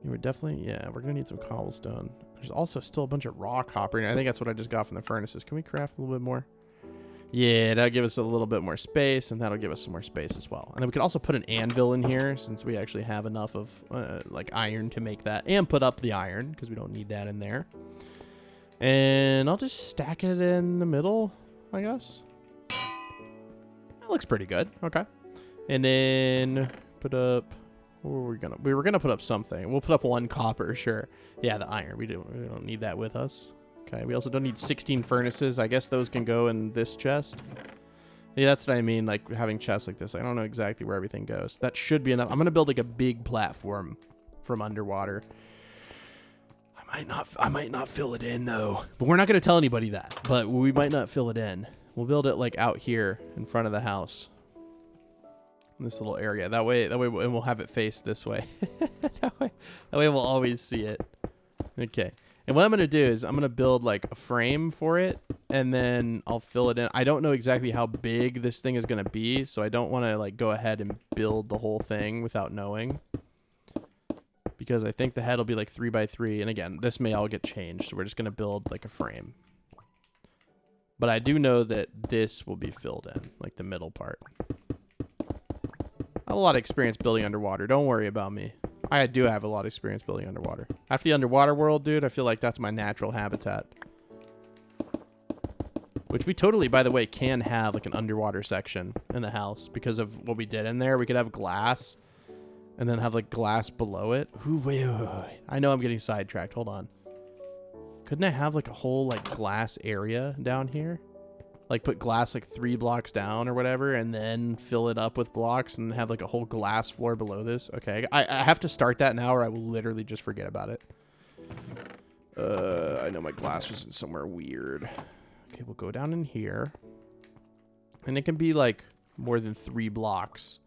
We're definitely, yeah, we're going to need some cobblestone. There's also still a bunch of raw copper. And I think that's what I just got from the furnaces. Can we craft a little bit more? Yeah, that'll give us a little bit more space, and that'll give us some more space as well. And then we could also put an anvil in here since we actually have enough of like iron to make that, and put up the iron because we don't need that in there. And I'll just stack it in the middle, I guess. That looks pretty good. Okay. And then put up, we were gonna put up something. We'll put up 1 copper, sure. Yeah, the iron. We don't need that with us. Okay. We also don't need 16 furnaces. I guess those can go in this chest. Yeah, that's what I mean. Like having chests like this. I don't know exactly where everything goes. That should be enough. I'm gonna build like a big platform from underwater. I might not fill it in though. But we're not gonna tell anybody that. But we might not fill it in. We'll build it like out here in front of the house. This little area. That way, and we'll have it face this way. that way we'll always see it. Okay. And what I'm going to do is I'm going to build like a frame for it, and then I'll fill it in. I don't know exactly how big this thing is going to be, so I don't want to like go ahead and build the whole thing without knowing. Because I think the head will be like 3 by 3. And again, this may all get changed. So we're just going to build like a frame. But I do know that this will be filled in, like the middle part. I have a lot of experience building underwater. Don't worry about me. I do have a lot of experience building underwater. After the underwater world, dude, I feel like that's my natural habitat. Which we totally, by the way, can have like an underwater section in the house because of what we did in there. We could have glass and then have like glass below it. Ooh, wait. I know I'm getting sidetracked. Hold on. Couldn't I have like a whole like glass area down here? Like put glass like 3 blocks down or whatever and then fill it up with blocks and have like a whole glass floor below this. Okay, I have to start that now or I will literally just forget about it. I know my glass was in somewhere weird. Okay, we'll go down in here. And it can be like more than 3 blocks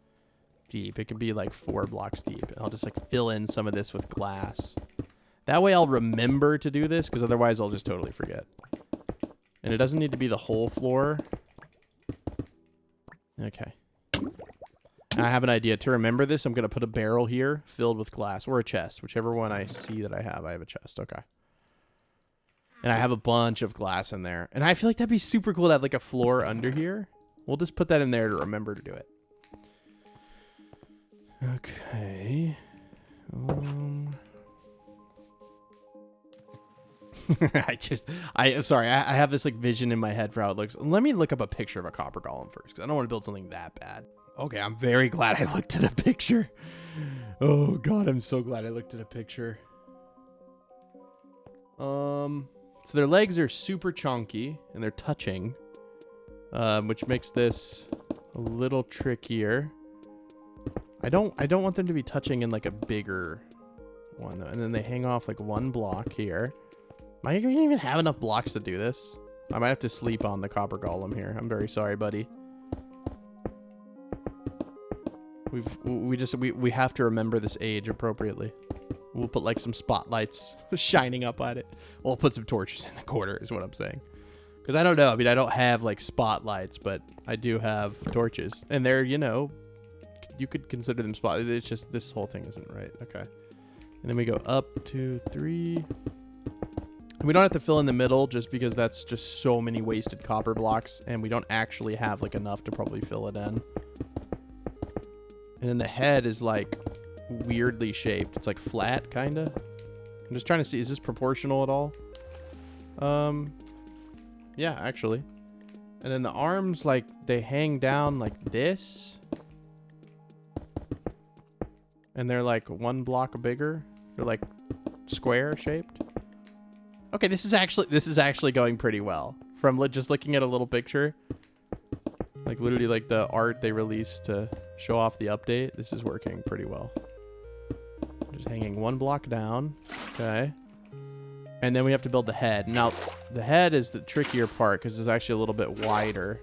deep. It can be like 4 blocks deep. And I'll just like fill in some of this with glass. That way I'll remember to do this because otherwise I'll just totally forget. And it doesn't need to be the whole floor. Okay. I have an idea. To remember this, I'm going to put a barrel here filled with glass or a chest. Whichever one I see that I have a chest. Okay. And I have a bunch of glass in there. And I feel like that'd be super cool to have like a floor under here. We'll just put that in there to remember to do it. Okay. Sorry, I have this like vision in my head for how it looks. Let me look up a picture of a copper golem first because I don't want to build something that bad. Okay, I'm very glad I looked at a picture. Oh God, I'm so glad I looked at a picture. So their legs are super chunky and they're touching, which makes this a little trickier. I don't want them to be touching in like a bigger one though. And then they hang off like 1 block here. Am I going to even have enough blocks to do this? I might have to sleep on the copper golem here. I'm very sorry, buddy. We have to remember this age appropriately. We'll put like some spotlights shining up at it. We'll put some torches in the corner is what I'm saying. Because I don't know. I mean, I don't have like spotlights, but I do have torches. And they're, you know, you could consider them spotlights. It's just this whole thing isn't right. Okay. And then we go up 2, 3. And we don't have to fill in the middle just because that's just so many wasted copper blocks. And we don't actually have like enough to probably fill it in. And then the head is like weirdly shaped. It's like flat, kind of. I'm just trying to see. Is this proportional at all? Yeah, actually. And then the arms, like, they hang down like this. And they're like 1 block bigger. They're like square shaped. Okay, this is actually going pretty well. From just looking at a little picture. Like literally like the art they released to show off the update. This is working pretty well. Just hanging 1 block down. Okay. And then we have to build the head. Now, the head is the trickier part because it's actually a little bit wider.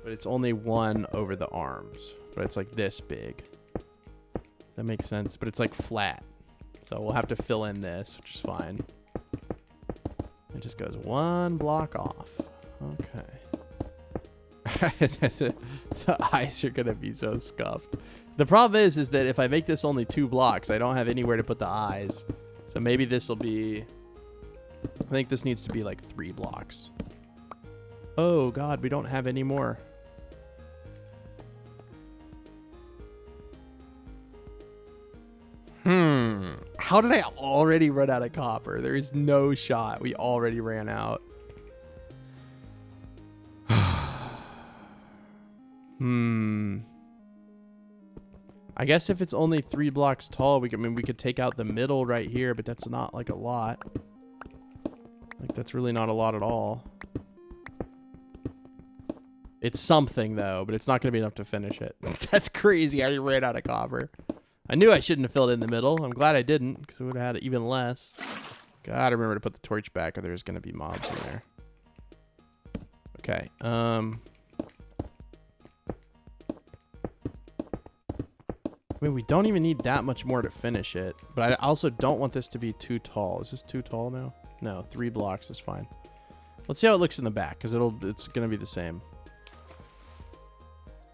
But it's only 1 over the arms. But it's like this big. Does that make sense? But it's like flat. So we'll have to fill in this, which is fine. It just goes 1 block off. Okay. The eyes are going to be so scuffed. The problem is that if I make this only 2 blocks, I don't have anywhere to put the eyes. So maybe this will be... I think this needs to be like 3 blocks. Oh, God, we don't have any more. How did I already run out of copper? There is no shot. We already ran out. I guess if it's only 3 blocks tall, we could take out the middle right here, but that's not like a lot. Like that's really not a lot at all. It's something though, but it's not going to be enough to finish it. That's crazy. I already ran out of copper. I knew I shouldn't have filled it in the middle. I'm glad I didn't because it would have had even less. Gotta remember to put the torch back or there's going to be mobs in there. Okay. I mean, we don't even need that much more to finish it. But I also don't want this to be too tall. Is this too tall now? No, 3 blocks is fine. Let's see how it looks in the back because it's going to be the same.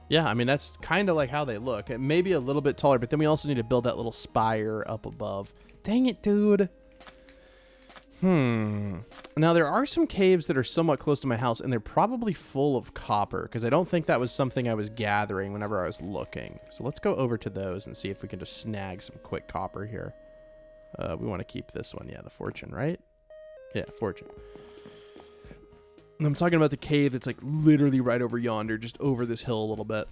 Yeah, I mean, that's kind of like how they look. It may be a little bit taller, but then we also need to build that little spire up above. Dang it, dude. Now, there are some caves that are somewhat close to my house, and they're probably full of copper, because I don't think that was something I was gathering whenever I was looking. So let's go over to those and see if we can just snag some quick copper here. We want to keep this one. Yeah, the fortune, right? Yeah, fortune. I'm talking about the cave that's like literally right over yonder, just over this hill a little bit.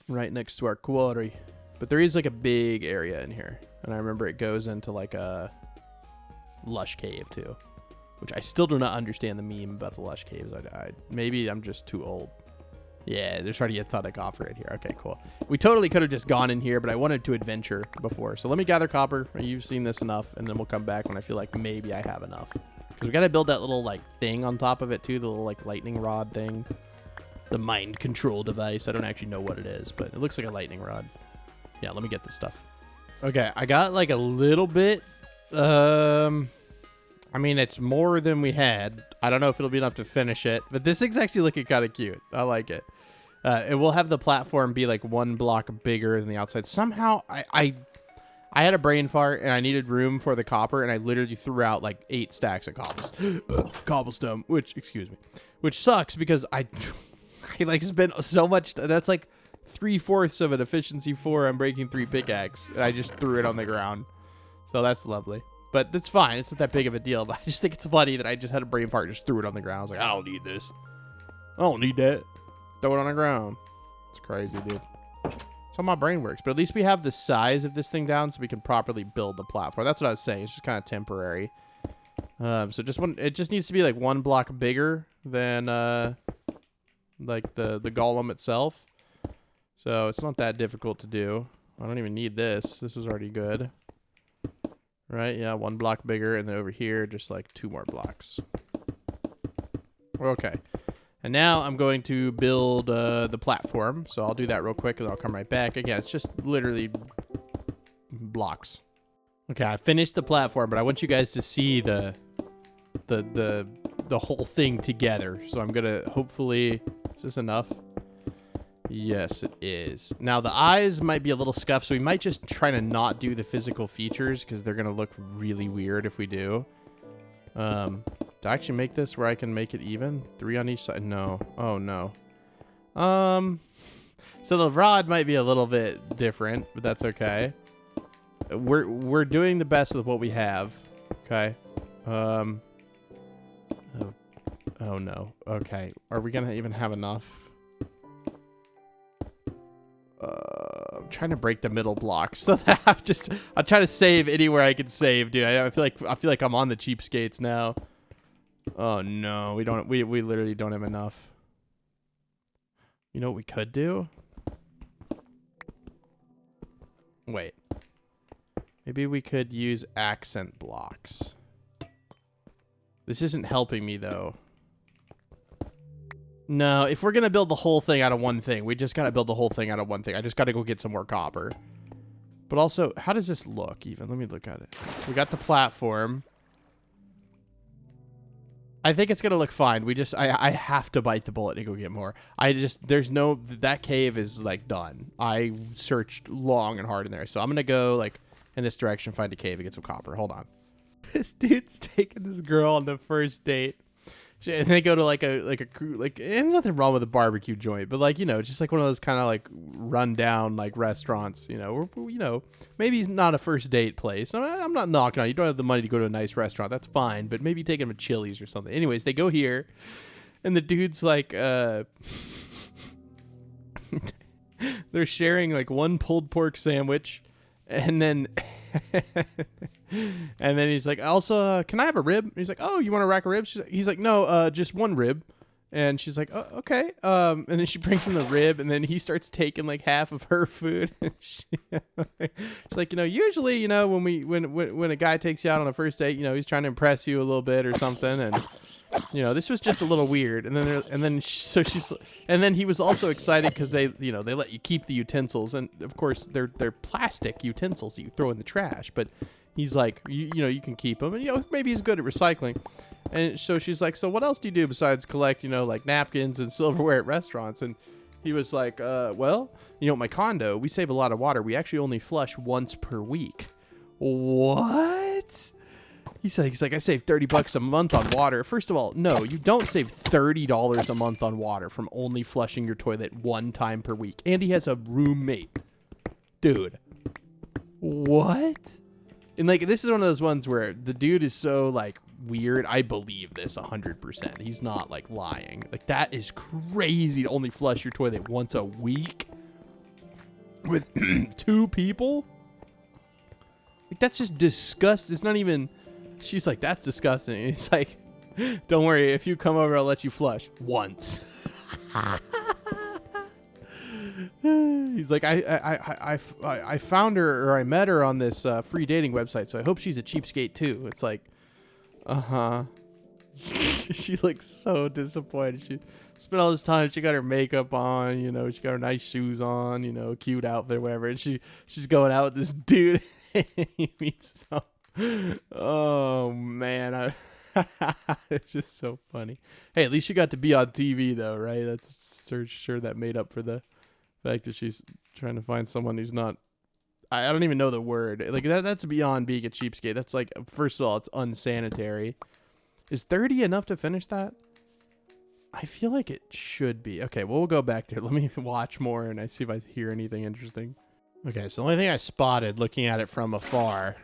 Right next to our quarry. But there is like a big area in here. And I remember it goes into like a lush cave too. Which I still do not understand the meme about the lush caves. Maybe I'm just too old. Yeah, there's already a ton of copper right here. Okay, cool. We totally could have just gone in here, but I wanted to adventure before. So let me gather copper. You've seen this enough, and then we'll come back when I feel like maybe I have enough. Because we got to build that little like thing on top of it too, the little like lightning rod thing. The mind control device. I don't actually know what it is, but it looks like a lightning rod. Yeah, let me get this stuff. Okay, I got like a little bit. I mean, it's more than we had. I don't know if it'll be enough to finish it, but this thing's actually looking kind of cute. I like it. It will have the platform be like 1 block bigger than the outside. Somehow, I had a brain fart and I needed room for the copper, and I literally threw out like 8 stacks of cobblestone, which sucks because I like spent so much. That's like 3/4 of an efficiency 4. I'm breaking 3 pickaxe, and I just threw it on the ground. So that's lovely. But that's fine. It's not that big of a deal. But I just think it's funny that I just had a brain fart and just threw it on the ground. I was like, I don't need this. I don't need that. Throw it on the ground. It's crazy, dude. That's how my brain works. But at least we have the size of this thing down so we can properly build the platform. That's what I was saying. It's just kind of temporary. So it just needs to be like 1 block bigger than like the golem itself. So it's not that difficult to do. I don't even need this. This was already good. Right? Yeah, 1 block bigger. And then over here, just like 2 more blocks. Okay. And now I'm going to build the platform. So I'll do that real quick and I'll come right back. Again, it's just literally blocks. Okay, I finished the platform, but I want you guys to see the whole thing together. So I'm going to hopefully... Is this enough? Yes, it is. Now, the eyes might be a little scuffed, so we might just try to not do the physical features because they're going to look really weird if we do. To actually make this where I can make it even? 3 on each side? No. Oh, no. So the rod might be a little bit different, but that's okay. We're doing the best with what we have. Okay. Oh, no. Okay. Are we going to even have enough? I'm trying to break the middle block so that I'm trying to save anywhere I can save, dude. I feel like I'm on the cheapskates now. Oh no, we literally don't have enough. You know what we could do? Wait. Maybe we could use accent blocks. This isn't helping me though. No, if we're going to build the whole thing out of one thing, we just got to build the whole thing out of one thing. I just got to go get some more copper. But also, how does this look even? Let me look at it. We got the platform. I think it's going to look fine. I have to bite the bullet and go get more. That cave is like done. I searched long and hard in there. So I'm going to go like in this direction, find a cave and get some copper. Hold on. This dude's taking this girl on the first date. And they go to like and nothing wrong with a barbecue joint, but like, you know, just like one of those kind of like run down like restaurants, you know, maybe it's not a first date place. I'm not knocking on it. You don't have the money to go to a nice restaurant. That's fine. But maybe take them to Chili's or something. Anyways, they go here and the dude's like, they're sharing like 1 pulled pork sandwich and then, and then he's like, also, can I have a rib? And he's like, oh, you want a rack of ribs? He's like, no, just 1 rib. And she's like, oh, okay. And then she brings in the rib, and then he starts taking like half of her food. She's like, you know, usually, you know, when a guy takes you out on a first date, you know, he's trying to impress you a little bit or something, and you know, this was just a little weird. And then he was also excited because they let you keep the utensils, and of course they're plastic utensils that you throw in the trash, but he's like, you know, you can keep them, and you know, maybe he's good at recycling. And so she's like, so what else do you do besides collect, you know, like napkins and silverware at restaurants? And he was like, well, you know, at my condo, we save a lot of water. We actually only flush once per week. What? He's like, I save $30 a month on water. First of all, no, you don't save $30 a month on water from only flushing your toilet one time per week. And he has a roommate. Dude. What? And like, this is one of those ones where the dude is so like weird. I believe this 100%. He's not like lying. Like, that is crazy to only flush your toilet once a week with 2 people. Like, that's just disgusting. It's not even. She's like, that's disgusting. And he's like, don't worry. If you come over, I'll let you flush once. He's like, I found her, or I met her on this free dating website, so I hope she's a cheapskate too. It's like, She looks so disappointed. She spent all this time. She got her makeup on, you know. She got her nice shoes on, you know, cute outfit, whatever. And she's going out with this dude. He meets some. Oh man, it's just so funny. Hey, at least she got to be on TV though, right? That's sure that made up for the fact that she's trying to find someone who's not. I don't even know the word. Like that's beyond being a cheapskate. That's like, first of all, it's unsanitary. Is 30 enough to finish that? I feel like it should be. Okay, well, we'll go back there. Let me watch more and I see if I hear anything interesting. Okay, so the only thing I spotted looking at it from afar.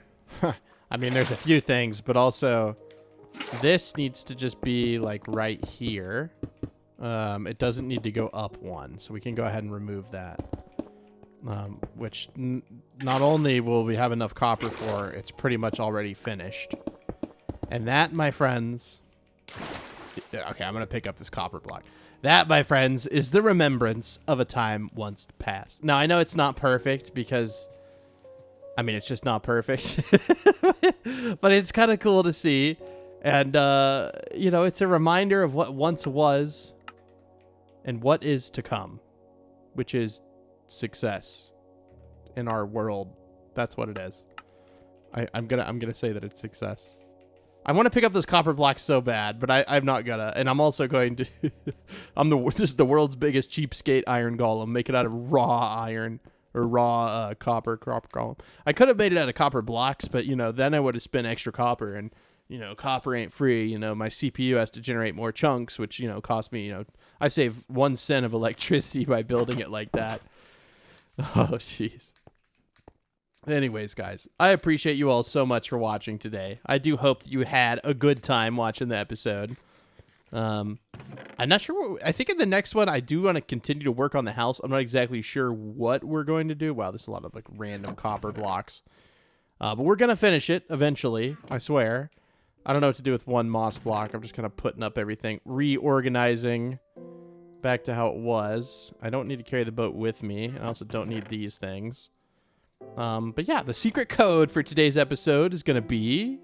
I mean, there's a few things, but also this needs to just be like right here. It doesn't need to go up one, so we can go ahead and remove that. Which not only will we have enough copper for, it's pretty much already finished. And that, my friends... Okay, I'm going to pick up this copper block. That, my friends, is the remembrance of a time once past. Now, I know it's not perfect because... I mean, it's just not perfect. But it's kind of cool to see. And, you know, it's a reminder of what once was and what is to come, which is success in our world. That's what it is. I'm gonna say that it's success. I want to pick up those copper blocks so bad, but I'm not gonna. And I'm also going to... This is the world's biggest cheapskate iron golem. Make it out of raw iron. Or raw copper column. I could have made it out of copper blocks, but, you know, then I would have spent extra copper. And, you know, copper ain't free. You know, my CPU has to generate more chunks, which, you know, cost me, you know... I save 1 cent of electricity by building it like that. Oh, jeez. Anyways, guys, I appreciate you all so much for watching today. I do hope that you had a good time watching the episode. I'm not sure. I think in the next one, I do want to continue to work on the house. I'm not exactly sure what we're going to do. Wow, there's a lot of like random copper blocks. But we're going to finish it eventually, I swear. I don't know what to do with one moss block. I'm just kind of putting up everything, reorganizing back to how it was. I don't need to carry the boat with me. I also don't need these things. But yeah, the secret code for today's episode is going to be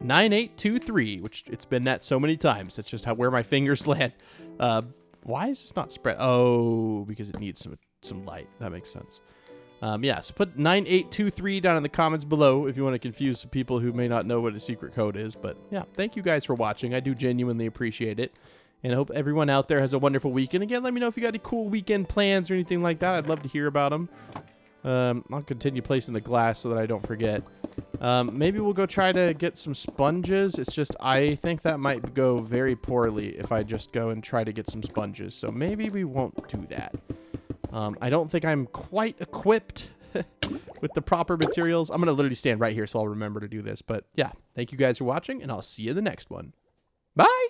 9823, which it's been that so many times. That's just where my fingers land. Why is this not spread? Oh, because it needs some light. That makes sense. Yeah, so put 9823 down in the comments below if you want to confuse some people who may not know what a secret code is. But yeah, thank you guys for watching. I do genuinely appreciate it. And I hope everyone out there has a wonderful weekend. Again, let me know if you got any cool weekend plans or anything like that. I'd love to hear about them. I'll continue placing the glass so that I don't forget. Maybe we'll go try to get some sponges. It's just, I think that might go very poorly if I just go and try to get some sponges. So maybe we won't do that. I don't think I'm quite equipped with the proper materials. I'm going to literally stand right here so I'll remember to do this. But yeah, thank you guys for watching, and I'll see you in the next one. Bye!